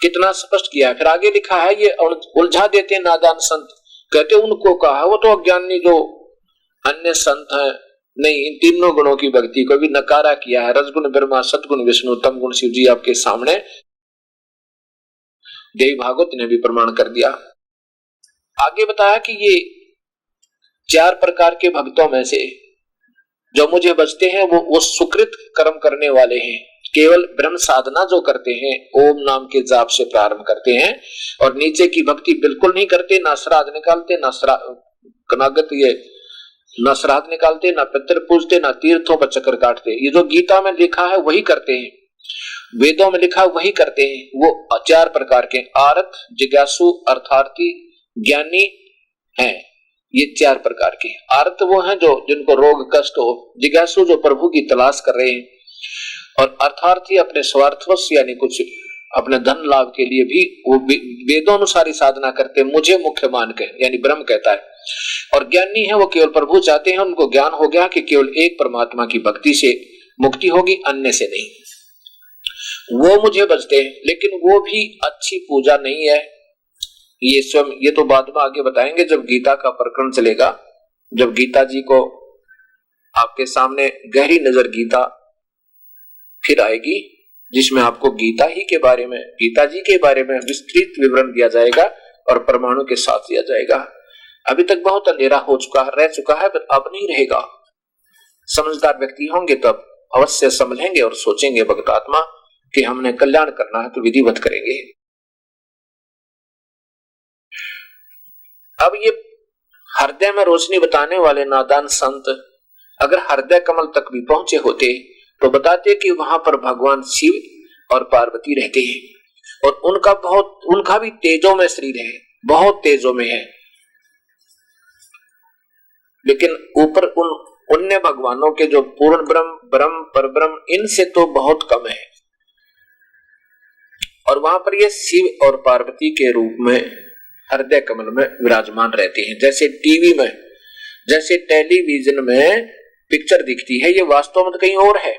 [SPEAKER 2] कितना स्पष्ट किया है। फिर आगे लिखा है, ये उलझा देते हैं नादान संत, कहते उनको कहा वो तो अज्ञानी जो अन्य संत हैं, नहीं, इन तीनों गुणों की भक्ति को भी नकारा किया है। रजगुण ब्रह्मा, सदगुण विष्णु, तमगुण शिव जी आपके सामने देवी भागवत ने भी प्रमाण कर दिया। आगे बताया कि ये 4 प्रकार के भक्तों में से जो मुझे बचते हैं वो सुकृत कर्म करने वाले हैं, केवल ब्रह्म साधना जो करते हैं, ओम नाम के जाप से प्रारंभ करते हैं और नीचे की भक्ति बिल्कुल नहीं करते, ना श्राद्ध निकालते, ना श्राद्ध निकालते, ना पितर पूजते, ना तीर्थों पर चक्कर काटते। ये जो गीता में लिखा है वही करते हैं, वेदों में लिखा वही करते हैं। वो 4 प्रकार के आरत, जिज्ञासु, अर्थार्थी, ज्ञानी हैं। ये 4 प्रकार के। आरत वो हैं जो जिनको रोग कष्ट हो, जिज्ञासु जो प्रभु की तलाश कर रहे हैं, और अर्थार्थी अपने स्वार्थवश यानी कुछ अपने धन लाभ के लिए भी वो वेदोनुसारी साधना करते, मुझे मुख्य मान के, यानी ब्रह्म कहता है। और ज्ञानी है वो केवल प्रभु चाहते हैं, उनको ज्ञान हो गया कि केवल एक परमात्मा की भक्ति से मुक्ति होगी, अन्य से नहीं, वो मुझे बचते हैं। लेकिन वो भी अच्छी पूजा नहीं है, ये स्वयं, ये तो बाद में आगे बताएंगे जब गीता का प्रकरण चलेगा, जब गीता जी को आपके सामने गहरी नजर गीता फिर आएगी, जिसमें आपको गीता ही के बारे में, गीता जी के बारे में विस्तृत विवरण दिया जाएगा और परमाणु के साथ दिया जाएगा। अभी तक बहुत अंधेरा हो चुका है, रह चुका है, पर अब नहीं रहेगा। समझदार व्यक्ति होंगे तब अवश्य समझेंगे और सोचेंगे भक्त आत्मा कि हमने कल्याण करना है तो विधिवत करेंगे। अब ये हृदय में रोशनी बताने वाले नादान संत अगर हृदय कमल तक भी पहुंचे होते तो बताते कि वहां पर भगवान शिव और पार्वती रहते हैं और उनका भी तेजों में शरीर है, बहुत तेजों में है, लेकिन ऊपर उन्य भगवानों के जो पूर्ण ब्रह्म परब्रह्म, इनसे तो बहुत कम है। और वहां पर ये शिव और पार्वती के रूप में हृदय कमल में विराजमान रहते हैं। जैसे टीवी में, जैसे टेलीविजन में पिक्चर दिखती है, ये वास्तव में तो कहीं और है,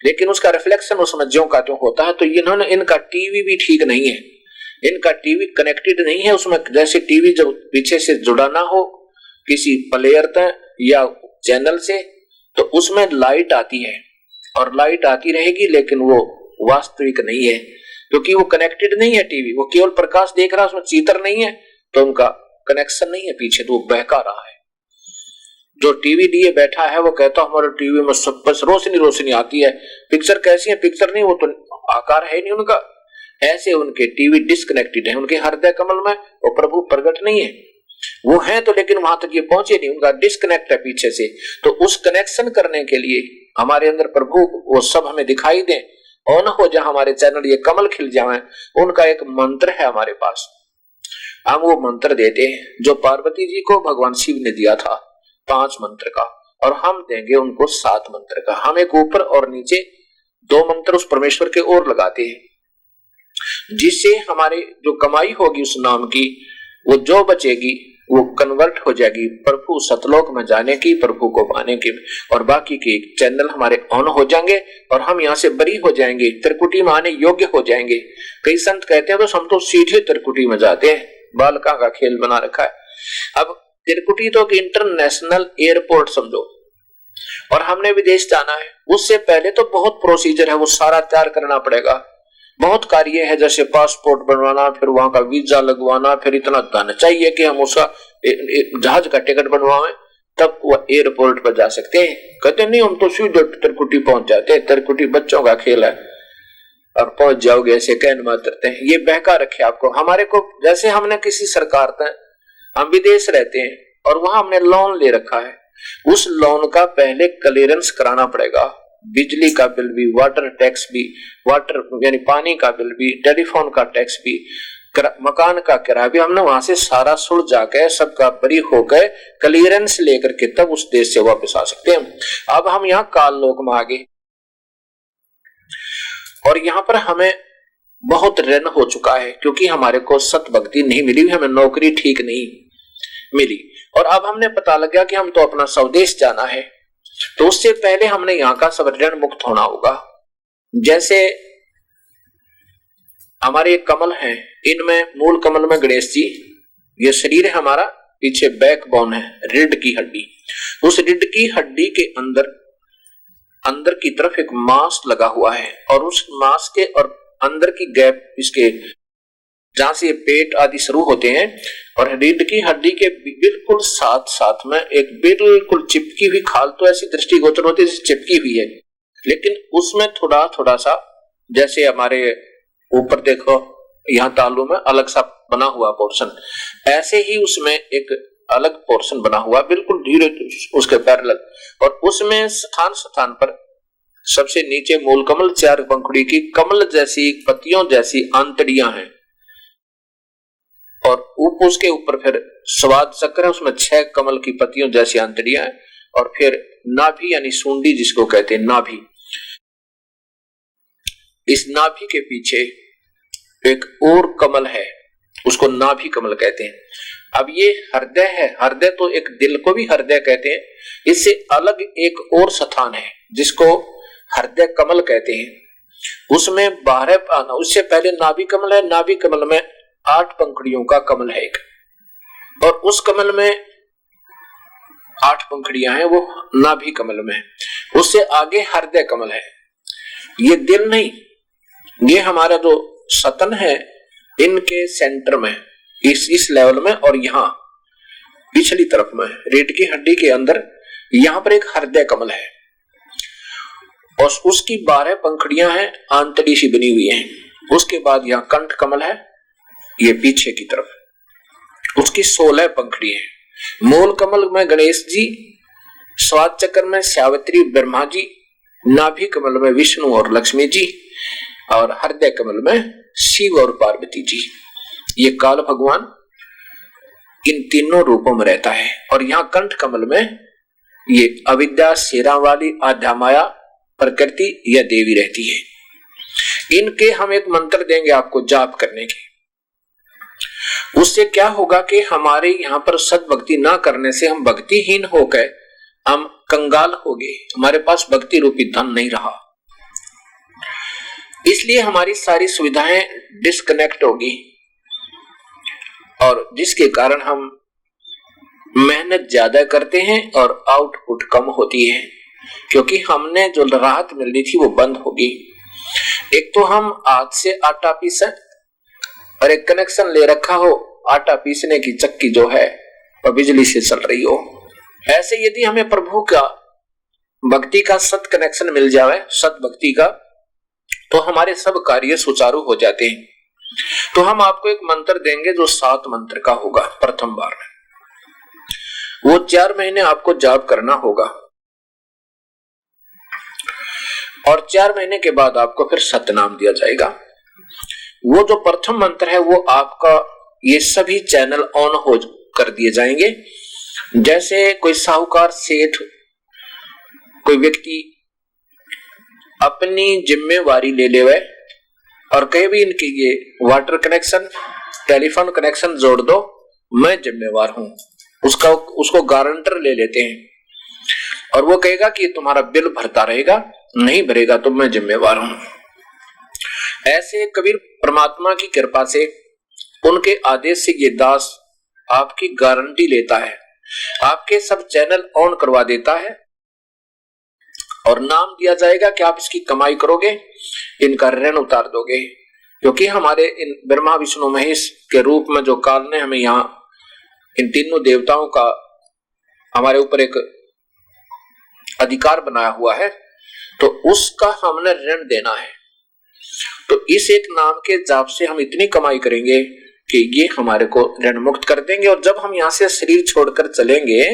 [SPEAKER 2] लेकिन उसका रिफ्लेक्शन उसमें ज्यों का त्यों होता है। तो इन्होंने, इनका टीवी भी ठीक नहीं है, इनका टीवी कनेक्टेड नहीं है उसमें। जैसे टीवी जब पीछे से जुड़ा ना हो किसी प्लेयर तक या चैनल से, तो उसमें लाइट आती है और लाइट आती रहेगी, लेकिन वो वास्तविक नहीं है क्योंकि वो कनेक्टेड नहीं है टीवी, वो केवल प्रकाश देख रहा है, उसमें चित्र नहीं है, तो उनका कनेक्शन नहीं है पीछे, तो वो बहका रहा है। जो टीवी लिए बैठा है वो कहता हमारे टीवी में सब बस रोशनी आती है, पिक्चर कैसी है, पिक्चर नहीं, वो तो आकार है नहीं उनका। ऐसे उनके टीवी डिस्कनेक्टेड है, उनके हृदय कमल में वो प्रभु प्रकट नहीं है। वो है तो, लेकिन वहां तक ये पहुंचे नहीं, उनका डिस्कनेक्ट है पीछे से। तो उस कनेक्शन करने के लिए हमारे अंदर प्रभु वो सब हमें दिखाई दे, ऑन हो जाए हमारे चैनल, ये कमल खिल जाए, उनका एक मंत्र है हमारे पास। हम वो मंत्र देते हैं जो पार्वती जी को भगवान शिव ने दिया था 5 मंत्र का, और हम देंगे उनको 7 मंत्र का। हम एक ऊपर और नीचे 2 मंत्र उस परमेश्वर के ओर लगाते हैं, जिससे हमारे जो कमाई होगी उस नाम की, वो जो बचेगी वो कन्वर्ट हो जाएगी प्रभु सतलोक में जाने की, प्रभु को पाने की, और बाकी के चैनल हमारे ऑन हो जाएंगे और हम यहाँ से बरी हो जाएंगे, त्रिकुटी में आने योग्य हो जाएंगे। कई संत कहते हैं तो हम तो सीधे त्रिकुटी में जाते हैं, बालका का खेल बना रखा है। अब त्रिकुटी तो इंटरनेशनल एयरपोर्ट समझो, और हमने विदेश जाना है, उससे पहले तो बहुत प्रोसीजर है, वो सारा तैयार करना पड़ेगा, बहुत कार्य है, जैसे पासपोर्ट बनवाना, फिर वहां का वीजा लगवाना, फिर इतना धन चाहिए कि हम उसका जहाज का टिकट बनवाएं, तब वो एयरपोर्ट पर जा सकते हैं। कहते नहीं हम तो सीधे त्रिकुटी पहुंच जाते हैं, त्रिकुटी बच्चों का खेल है और पहुंच जाओगे ऐसे कहन मात्रते हैं। ये बहका रखे आपको, हमारे को जैसे हमने किसी सरकार तक, हम विदेश रहते हैं और वहां हमने लोन ले रखा है, उस लोन का पहले क्लियरेंस कराना पड़ेगा, बिजली का बिल भी, वाटर टैक्स भी, वाटर यानी पानी का बिल भी, टेलीफोन का टैक्स भी, मकान का किराया भी, हमने वहां से सारा सुलझ जाके सबका बरी हो गए, क्लियरेंस लेकर के तब उस देश से वापस आ सकते हैं। अब हम यहाँ काल लोक में आ गए और यहाँ पर हमें बहुत ऋण हो चुका है क्योंकि हमारे को सत भक्ति नहीं मिली, हमें नौकरी ठीक नहीं मिली, और अब हमने पता लगा कि हम तो अपना स्वदेश जाना है, तो उससे पहले हमने यहाँ का सब ऋण मुक्त होना होगा। जैसे हमारे कमल हैं, इनमें मूल कमल में गणेश जी, ये शरीर है हमारा, पीछे बैकबोन है, रीढ़ की हड्डी, उस रीढ़ की हड्डी के अंदर की तरफ एक मांस लगा हुआ है, और उस मांस के और अंदर की गैप, इसके जहां से पेट आदि शुरू होते हैं, और रीढ़ की हड्डी के बिल्कुल साथ साथ में एक बिल्कुल चिपकी हुई खाल, तो ऐसी दृष्टिगोचर होती है जैसे चिपकी हुई है, लेकिन उसमें थोड़ा थोड़ा सा, जैसे हमारे ऊपर देखो यहाँ तालू में अलग सा बना हुआ पोर्शन, ऐसे ही उसमें एक अलग पोर्शन बना हुआ बिल्कुल धीरे उसके पैरेलल, और उसमें स्थान स्थान पर सबसे नीचे मूल कमल, 4 पंखुड़ी की कमल जैसी पत्तियों जैसी आंतड़ियां हैं, और उसके ऊपर फिर स्वाद चक्र है, उसमें 6 कमल की पत्तियों जैसी आंतड़ियां हैं, और फिर नाभि यानी सूंडी जिसको कहते हैं नाभि, इस नाभि के पीछे एक और कमल है, उसको नाभि कमल कहते हैं। अब ये हृदय है, हृदय तो एक दिल को भी हृदय कहते हैं, इससे अलग एक और स्थान है जिसको हृदय कमल कहते हैं, उसमें 12, उससे पहले नाभि कमल है, नाभि कमल में 8 पंखुड़ियों का कमल है एक, और उस कमल में 8 पंखुड़ियां हैं, वो नाभि कमल में, उससे आगे हृदय कमल है। ये दिल नहीं, ये हमारा जो सतन है, इनके सेंटर में, इस लेवल में, और यहाँ पिछली तरफ में रीढ़ की हड्डी के अंदर यहाँ पर एक हृदय कमल है, और उसकी 12 पंखुड़ियां हैं, आंतड़ी सी बनी हुई हैं। उसके बाद यहाँ कंठ कमल है, ये पीछे की तरफ, उसकी 16 पंखुड़ी है। मूल कमल में गणेश जी, स्वाद चक्र में सावित्री ब्रह्मा जी, नाभि कमल में विष्णु और लक्ष्मी जी, और हृदय कमल में शिव और पार्वती जी। ये काल भगवान इन तीनों रूपों में रहता है, और यहाँ कंठ कमल में ये अविद्या शेरा वाली आद्या माया प्रकृति या देवी रहती है। इनके हम एक मंत्र देंगे आपको जाप करने के, उससे क्या होगा कि हमारे यहाँ पर सद भक्ति ना करने से हम भक्तिहीन होकर हम कंगाल हो गए, हमारे पास भक्ति रूपी धन नहीं रहा, इसलिए हमारी सारी सुविधाएं डिस्कनेक्ट होगी और जिसके कारण हम मेहनत ज्यादा करते हैं और आउटपुट कम होती है, क्योंकि हमने जो राहत मिल रही थी वो बंद होगी। एक तो हम हाथ से आटा पीसें और एक कनेक्शन ले रखा हो, आटा पीसने की चक्की जो है वह बिजली से चल रही हो। ऐसे यदि हमें प्रभु का भक्ति का सत कनेक्शन मिल जाए, सत भक्ति का, तो हमारे सब कार्य सुचारू हो जाते हैं। तो हम आपको एक मंत्र देंगे जो 7 मंत्र का होगा। प्रथम बार में वो 4 महीने आपको जाप करना होगा और 4 महीने के बाद आपको फिर सतनाम दिया जाएगा। वो जो प्रथम मंत्र है वो आपका ये सभी चैनल ऑन हो कर दिए जाएंगे। जैसे कोई साहूकार, सेठ, कोई व्यक्ति अपनी जिम्मेवारी ले ले और कहे भी इनकी ये वाटर कनेक्शन, टेलीफोन कनेक्शन जोड़ दो, मैं जिम्मेवार हूं, उसको गारंटर ले लेते हैं और वो कहेगा कि तुम्हारा बिल भरता रहेगा, नहीं भरेगा तो मैं जिम्मेवार हूं। ऐसे कबीर परमात्मा की कृपा से, उनके आदेश से ये दास आपकी गारंटी लेता है, आपके सब चैनल ऑन करवा देता है और नाम दिया जाएगा कि आप इसकी कमाई करोगे, इनका ऋण उतार दोगे। क्योंकि हमारे इन ब्रह्मा विष्णु महेश के रूप में जो काल ने हमें यहाँ इन तीनों देवताओं का हमारे ऊपर एक अधिकार बनाया हुआ है, तो उसका हमने ऋण देना है। तो इस एक नाम के जाप से हम इतनी कमाई करेंगे कि ये हमारे को ऋण मुक्त कर देंगे और जब हम यहाँ से शरीर छोड़कर चलेंगे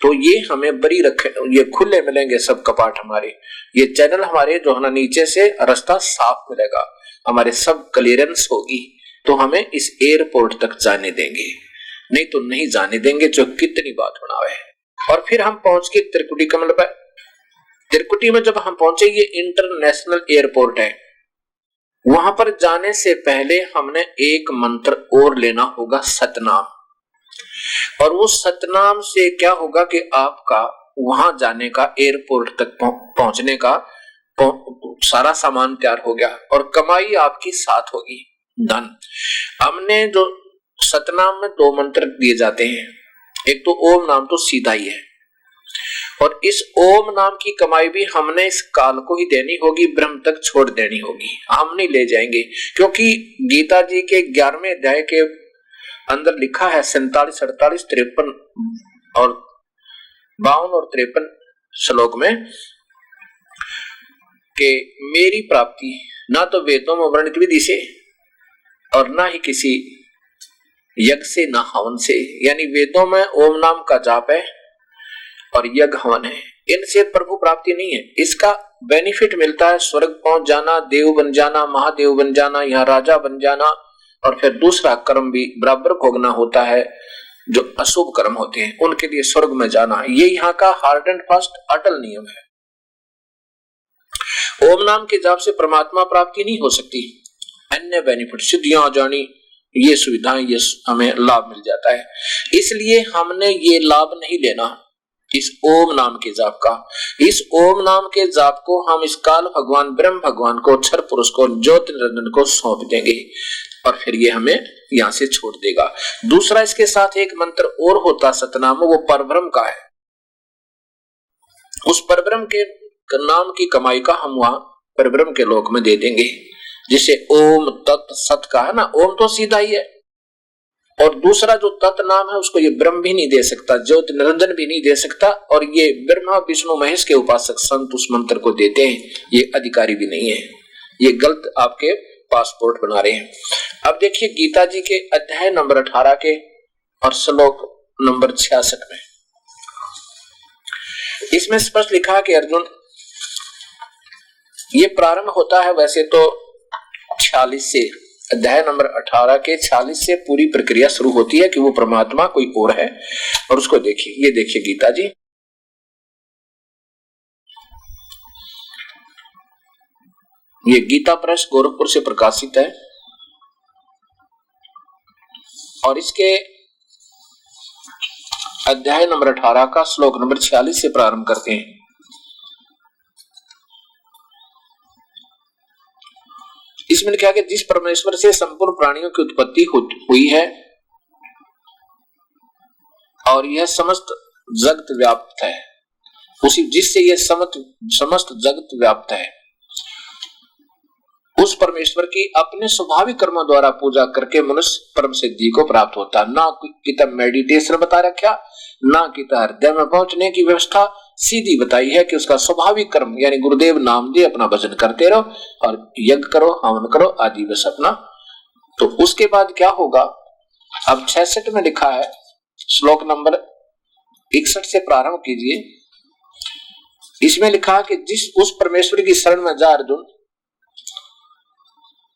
[SPEAKER 2] तो ये हमें बरी रखे, ये खुले मिलेंगे सब कपाट हमारे, ये चैनल हमारे जो है ना नीचे से रास्ता साफ मिलेगा, हमारे सब क्लियरेंस होगी, तो हमें इस एयरपोर्ट तक जाने देंगे, नहीं तो नहीं जाने देंगे, जो कितनी बात बनावे। और फिर हम पहुंच के त्रिकुटी कमल पर। त्रिकुटी में जब हम पहुंचे, ये इंटरनेशनल एयरपोर्ट है, वहां पर जाने से पहले हमने एक मंत्र और लेना होगा, सतनाम। और वो सतनाम से क्या होगा कि आपका वहां जाने का, एयरपोर्ट तक पहुंचने का सारा सामान तैयार हो गया और कमाई आपकी साथ होगी, धन। हमने जो सतनाम में 2 मंत्र दिए जाते हैं, एक तो ओम नाम तो सीधा ही है और इस ओम नाम की कमाई भी हमने इस काल को ही देनी होगी, ब्रह्म तक छोड़ देनी होगी, हम नहीं ले जाएंगे। क्योंकि गीता जी के 11वें अध्याय के अंदर लिखा है 47, 48, 53 और 52 और 53 श्लोक में कि मेरी प्राप्ति ना तो वेदों में वर्णित विधि से और ना ही किसी यज्ञ से, ना हवन से। यानी वेदों में ओम नाम का जाप है और यज्ञ हवन है, इनसे प्रभु प्राप्ति नहीं है। इसका बेनिफिट मिलता है स्वर्ग पहुंच जाना, देव बन जाना, महादेव बन जाना, यहाँ राजा बन जाना, और फिर दूसरा कर्म भी बराबर भोगना होता है, जो अशुभ कर्म होते हैं उनके लिए स्वर्ग में जाना। ये यहाँ का हार्ड एंड फास्ट अटल नियम है। ओम नाम के जाप से परमात्मा प्राप्ति नहीं हो सकती, अन्य बेनिफिट, सिद्धियां जानी, ये सुविधाएं, ये हमें लाभ मिल जाता है। इसलिए हमने ये लाभ नहीं लेना इस ओम नाम के जाप का। इस ओम नाम के जाप को हम इस काल भगवान, ब्रह्म भगवान को, क्षर पुरुष को, ज्योति निरंजन को सौंप देंगे और फिर ये हमें यहां से छोड़ देगा। दूसरा इसके साथ एक मंत्र और होता सतनाम, वो परब्रह्म का है। उस परब्रह्म के नाम की कमाई का हम वहां परब्रह्म के लोक में दे देंगे, जिसे ओम तत् सत का है ना, ओम तो सीधा ही है और दूसरा जो तत् नाम है उसको ये ब्रह्म भी नहीं दे सकता, ज्योति निरंजन भी नहीं दे सकता, और ये ब्रह्मा विष्णु महेश के उपासक संत उस मंत्र को देते हैं, ये अधिकारी भी नहीं है, ये गलत आपके पासपोर्ट बना रहे हैं। अब देखिए गीता जी के अध्याय नंबर 18 के और श्लोक नंबर 66 में इसमें स्पष्ट लिखा है कि अर्जुन, ये प्रारंभ होता है वैसे तो 46 से, अध्याय नंबर 18 के 46 से पूरी प्रक्रिया शुरू होती है कि वो परमात्मा कोई और है। और उसको देखिए, ये देखिए गीता जी, ये गीता प्रेस गोरखपुर से प्रकाशित है और इसके अध्याय नंबर 18 का श्लोक नंबर 46 से प्रारंभ करते हैं। इसमें लिखा है कि जिस परमेश्वर से संपूर्ण प्राणियों की उत्पत्ति हुई है और यह समस्त जगत व्याप्त है, उसी जिससे यह समस्त जगत व्याप्त है, उस परमेश्वर की अपने स्वाभाविक कर्मों द्वारा पूजा करके मनुष्य परम सिद्धि को प्राप्त होता है। ना कि तब मेडिटेशन बता रखा, ना कि हृदय में पहुंचने की व्यवस्था, सीधी बताई है कि उसका स्वाभाविक कर्म यानी गुरुदेव नाम दे, अपना भजन करते रहो और यज्ञ करो, हवन करो आदि बस अपना। तो उसके बाद क्या होगा, अब 66 में लिखा है, श्लोक नंबर 61 से प्रारंभ कीजिए। इसमें लिखा कि जिस उस परमेश्वर की शरण में जा अर्जुन,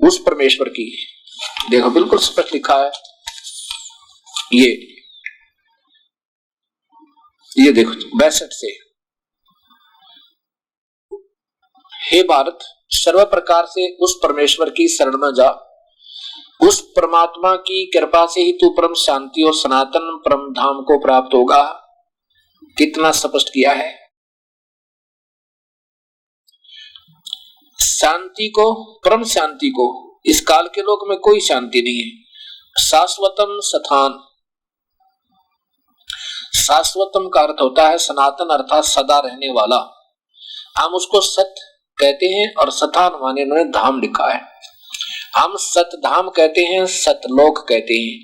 [SPEAKER 2] उस परमेश्वर की, देखो बिल्कुल स्पष्ट लिखा है, ये देखो 62 से, हे भारत सर्व प्रकार से उस परमेश्वर की शरण में जा, उस परमात्मा की कृपा से ही तू परम शांति और सनातन परम धाम को प्राप्त होगा। कितना स्पष्ट किया है। शांति को, परम शांति को, इस काल के लोक में कोई शांति नहीं है। शाश्वतम सथान, शाश्वतम का अर्थ होता है सनातन अर्थात सदा रहने वाला। हम उसको सत कहते हैं और सथान माने उन्होंने धाम लिखा है। हम सत धाम कहते हैं, सतलोक कहते हैं।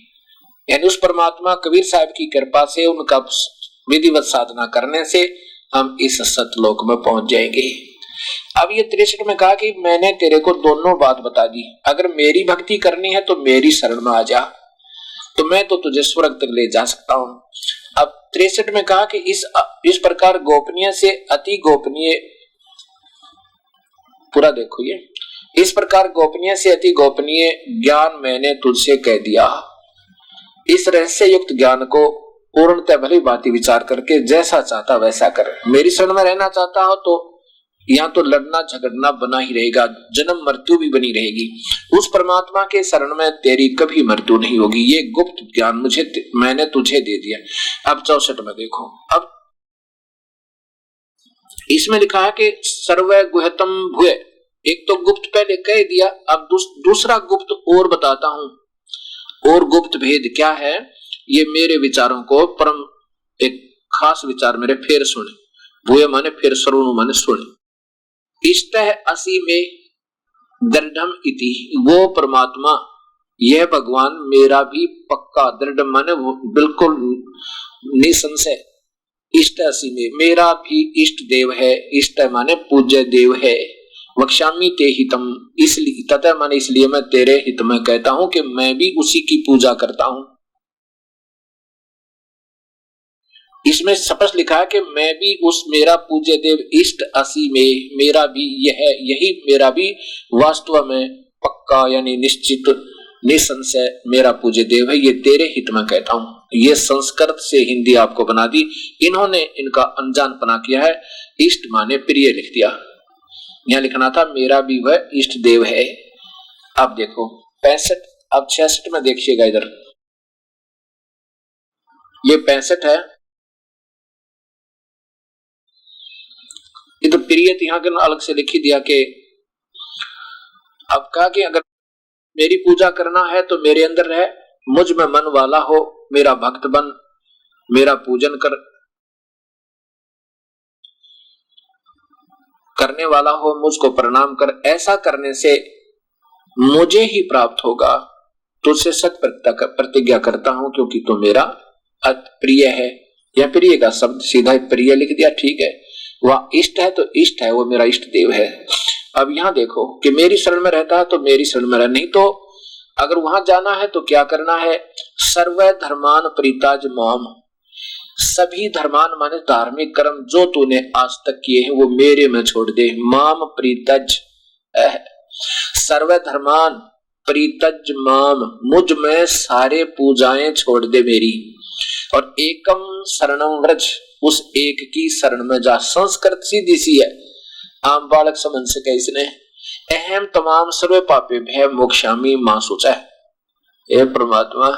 [SPEAKER 2] यानी उस परमात्मा कबीर साहब की कृपा से, उनका विधिवत साधना करने से हम इस सतलोक में पहुंच जाएंगे। अब ये 63 में कहा कि मैंने तेरे को दोनों बात बता दी, अगर मेरी भक्ति करनी है तो मेरी शरण में आ जा, तो मैं तो तुझे स्वर्ग तक ले जा सकता हूं। अब 63 में कहा कि इस प्रकार गोपनीय से अति गोपनीय, पूरा देखो ये, इस प्रकार गोपनीय से अति गोपनीय ज्ञान मैंने तुझसे कह दिया। इस रहस्य युक्त ज्ञान को पूर्णतः भली भांति विचार करके जैसा चाहता वैसा कर। मेरी शरण में रहना चाहता हो तो यहाँ तो लड़ना झगड़ना बना ही रहेगा, जन्म मृत्यु भी बनी रहेगी। उस परमात्मा के शरण में तेरी कभी मृत्यु नहीं होगी। ये गुप्त ज्ञान मैंने तुझे दे दिया। अब 64 में देखो, अब इसमें लिखा है कि सर्व गुह्यतम भूय, एक तो गुप्त पहले कह दिया, अब दूसरा गुप्त और बताता हूं। और गुप्त भेद क्या है, ये मेरे विचारों को परम एक खास विचार मेरे फिर सुने। भूय माने फिर, श्रवण माने सुने। इष्ट असी में दृढ़म इति, वो परमात्मा, यह भगवान मेरा भी पक्का, दृढ़ माने बिल्कुल निसंशय, इष्ट असी में मेरा भी इष्ट देव है। इष्ट माने पूज्य देव है। वक्ष्यामि ते हितम, इसलिए तथा माने इसलिए मैं तेरे हित में कहता हूं कि मैं भी उसी की पूजा करता हूं। इसमें स्पष्ट लिखा है कि मैं भी उस मेरा पूज्य देव इष्ट असी में, मेरा भी यही मेरा भी वास्तव में पक्का यानी निश्चित निसंशय मेरा पूज्य देव है। ये तेरे हित में कहता हूं। ये संस्कृत से हिंदी आपको बना दी इन्होंने, इनका अनजानपना किया है। इष्ट माने प्रिय लिख दिया, यहाँ लिखना था मेरा भी वह इष्ट देव है। अब देखो 65, अब 66 में देखिएगा, इधर ये 65 है, ये तो प्रिय यहाँ के अलग से लिखी दिया कि अब कहा कि अगर मेरी पूजा करना है तो मेरे अंदर रहे, मुझ में मन वाला हो, मेरा भक्त बन, मेरा पूजन करने वाला हो, मुझको प्रणाम कर। ऐसा करने से मुझे ही प्राप्त होगा। तुझसे सत प्रतिज्ञा करता हूं क्योंकि तू मेरा प्रिय है। या प्रिय का शब्द सीधा प्रिय लिख दिया, ठीक है। वह इष्ट है तो इष्ट है, वो मेरा इष्ट देव है। अब यहाँ देखो कि मेरी शरण में रहता है तो मेरी शरण में रह, नहीं तो अगर वहां जाना है तो क्या करना है, सर्व धर्मान परिताज माम, सभी धर्मान माने धार्मिक कर्म जो तूने आज तक किए हैं वो मेरे में छोड़ दे। माम प्रीतज, सर्व धर्मान प्रीतज माम, मुझ में सारे पूजाएं छोड़ दे मेरी। और एकम शरणम व्रज, उस एक की शरण में जा। संस्कृत सीधी सी है, आम बालक समझ सके इसने। अहम तमाम सर्व पापे भय मोक्षामी मां सोचा है। हे परमात्मा,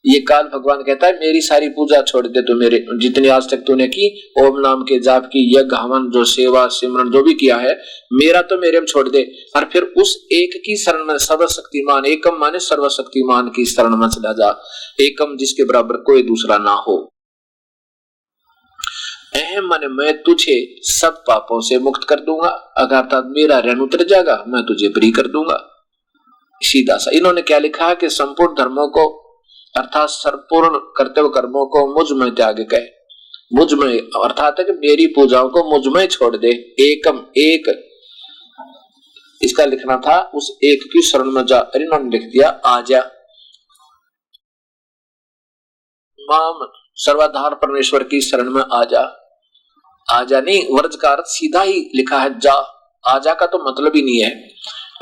[SPEAKER 2] ये काल भगवान कहता है मेरी सारी पूजा छोड़ दे, तो मेरे जितनी आज तक तूने की ओम नाम के जाप की, यज्ञ हवन जो सेवा सिमरन जो भी किया है, मेरा तो मेरे में छोड़ दे, और फिर उस एक की शरण में, सर्वशक्तिमान एकम माने सर्वशक्तिमान की शरण में चला जा, एकम जिसके बराबर कोई दूसरा ना हो। अहम माने मैं तुझे सब पापों से मुक्त कर दूंगा, अर्थात मेरा ऋण उतर जाएगा, मैं तुझे फ्री कर दूंगा। सीधा सा इन्होंने क्या लिखा है कि संपूर्ण धर्मों को अर्थात संपूर्ण कर्तव्य कर्मों को मुझ में त्याग कहे, मुझ में अर्थात है कि मेरी पूजाओं को मुझ में छोड़ दे, एकम एक, इसका लिखना था उस एक की शरण में जा, इन्होंने लिख दिया आजा। माम सर्वाधार परमेश्वर की शरण में आजा, आजा नहीं, वर्ज का अर्थ सीधा ही लिखा है जा, आजा का तो मतलब ही नहीं है।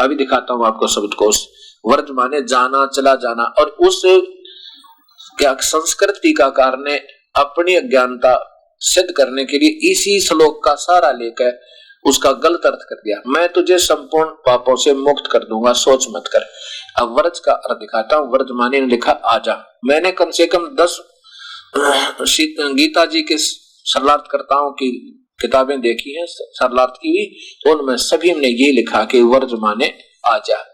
[SPEAKER 2] अभी दिखाता हूं आपको शब्दकोश। वर्ज माने जाना, चला जाना, और उस क्या संस्कृत टीकाकार ने अपनी अज्ञानता सिद्ध करने के लिए इसी श्लोक का सारा लेकर उसका गलत अर्थ कर दिया। मैं तुझे संपूर्ण पापों से मुक्त कर दूंगा, सोच मत कर। अब वर्ज का अर्थ दिखाता हूं। वर्ज माने ने लिखा आजा। मैंने कम से कम 10 गीता जी के सरलार्थकर्ताओं की किताबें देखी हैं, सरलार्थ की भी, तो उनमें सभी ने ये लिखा कि वर्ज माने आजा,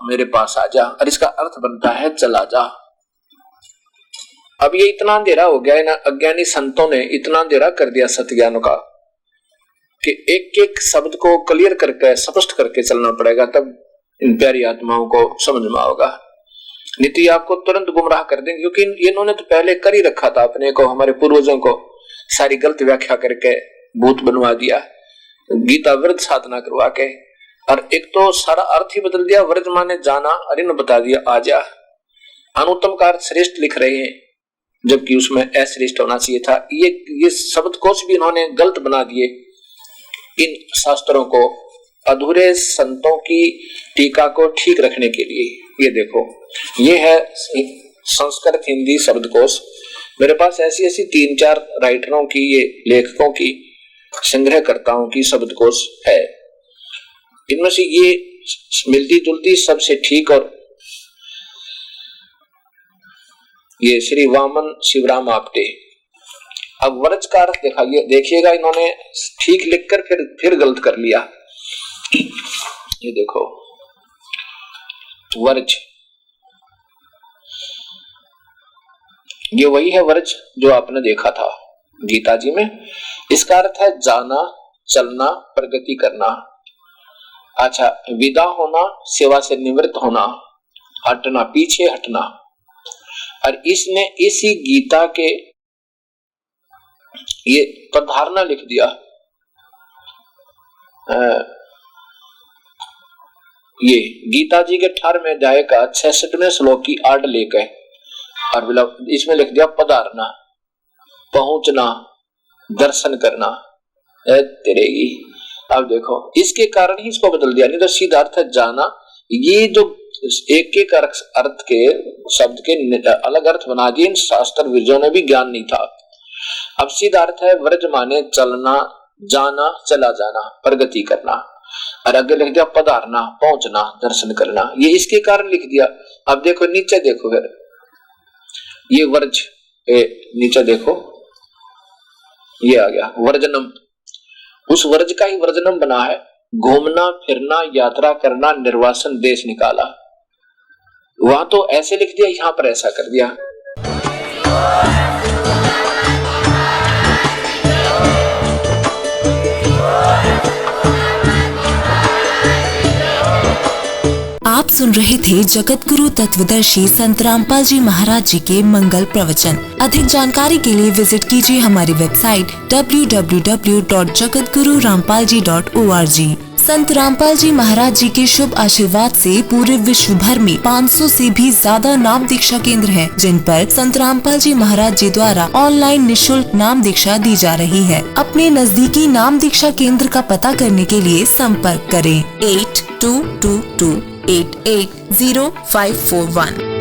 [SPEAKER 2] मेरे पास आजा, और इसका अर्थ बनता है चला जा। अब ये इतना अंधेरा हो गया है ना, अज्ञानी संतों ने इतना अंधेरा कर दिया सत्य ज्ञान का कि एक एक शब्द को क्लियर करके स्पष्ट करके चलना पड़ेगा, तब इन प्यारी आत्माओं को समझ में आओगा। नीति आपको तुरंत गुमराह कर देंगे, क्योंकि इन्होंने तो पहले कर ही रखा था अपने को, हमारे पूर्वजों को सारी गलत व्याख्या करके भूत बनवा दिया, गीता वृद्ध साधना करवा के, और एक तो सारा अर्थ ही बदल दिया। व्रज माने जाना, और इन्होंने बता दिया आजा। अनुत्तम का अर्थ श्रेष्ठ लिख रहे हैं, जबकि उसमें अश्रेष्ठ होना चाहिए था। ये शब्दकोश भी इन्होंने गलत बना दिए। इन शास्त्रों को अधूरे संतों की टीका को ठीक रखने के लिए, ये देखो, ये है संस्कृत हिंदी शब्दकोश। मेरे पास ऐसी ऐसी 3-4 राइटरों की, ये लेखकों की, संग्रहकर्ताओं की शब्दकोश है। इनमें से ये मिलती जुलती सबसे ठीक, और ये श्री वामन शिवराम आपटे। अब वर्ज का अर्थ देखिएगा, इन्होंने ठीक लिखकर फिर गलत कर लिया। ये देखो वर्ज, ये वही है वर्ज जो आपने देखा था गीता जी में। इसका अर्थ है जाना, चलना, प्रगति करना। अच्छा, विदा होना, सेवा से निवृत्त होना, हटना, पीछे हटना। और इसने इसी गीता के ये प्रधारणा लिख दिया, ये गीता जी के 18वें अध्याय का 66वें श्लोक की आड़ लेकर, और इसमें लिख दिया पधारना, पहुंचना, दर्शन करना। तेरेगी, अब देखो इसके कारण ही इसको बदल दिया, नहीं तो सीधा अर्थ है जाना। ये जो एक एक अर्थ के शब्द के अलग अर्थ बना दिए, इन शास्त्र विजयों ने भी ज्ञान नहीं था। अब सीधा अर्थ है व्रज माने चलना, जाना, चला जाना, प्रगति करना, और आगे लिख दिया पधारना, पहुंचना, दर्शन करना। ये इसके कारण लिख दिया। अब देखो नीचे देखो, फिर ये वर्ज, नीचे देखो ये आ गया वर्जनम, उस वर्ज का ही वर्जनम बना है, घूमना फिरना, यात्रा करना, निर्वासन, देश निकाला। वहां तो ऐसे लिख दिया, यहां पर ऐसा कर दिया।
[SPEAKER 3] आप सुन रहे थे जगत गुरु तत्वदर्शी संत रामपाल जी महाराज जी के मंगल प्रवचन। अधिक जानकारी के लिए विजिट कीजिए हमारी वेबसाइट www.jagatgururampalji.org। संत रामपाल जी महाराज जी के शुभ आशीर्वाद से पूरे विश्व भर में 500 से भी ज्यादा नाम दीक्षा केंद्र हैं, जिन पर संत रामपाल जी महाराज जी द्वारा ऑनलाइन निशुल्क नाम दीक्षा दी जा रही है। अपने नजदीकी नाम दीक्षा केंद्र का पता करने के लिए संपर्क करें 8222880541।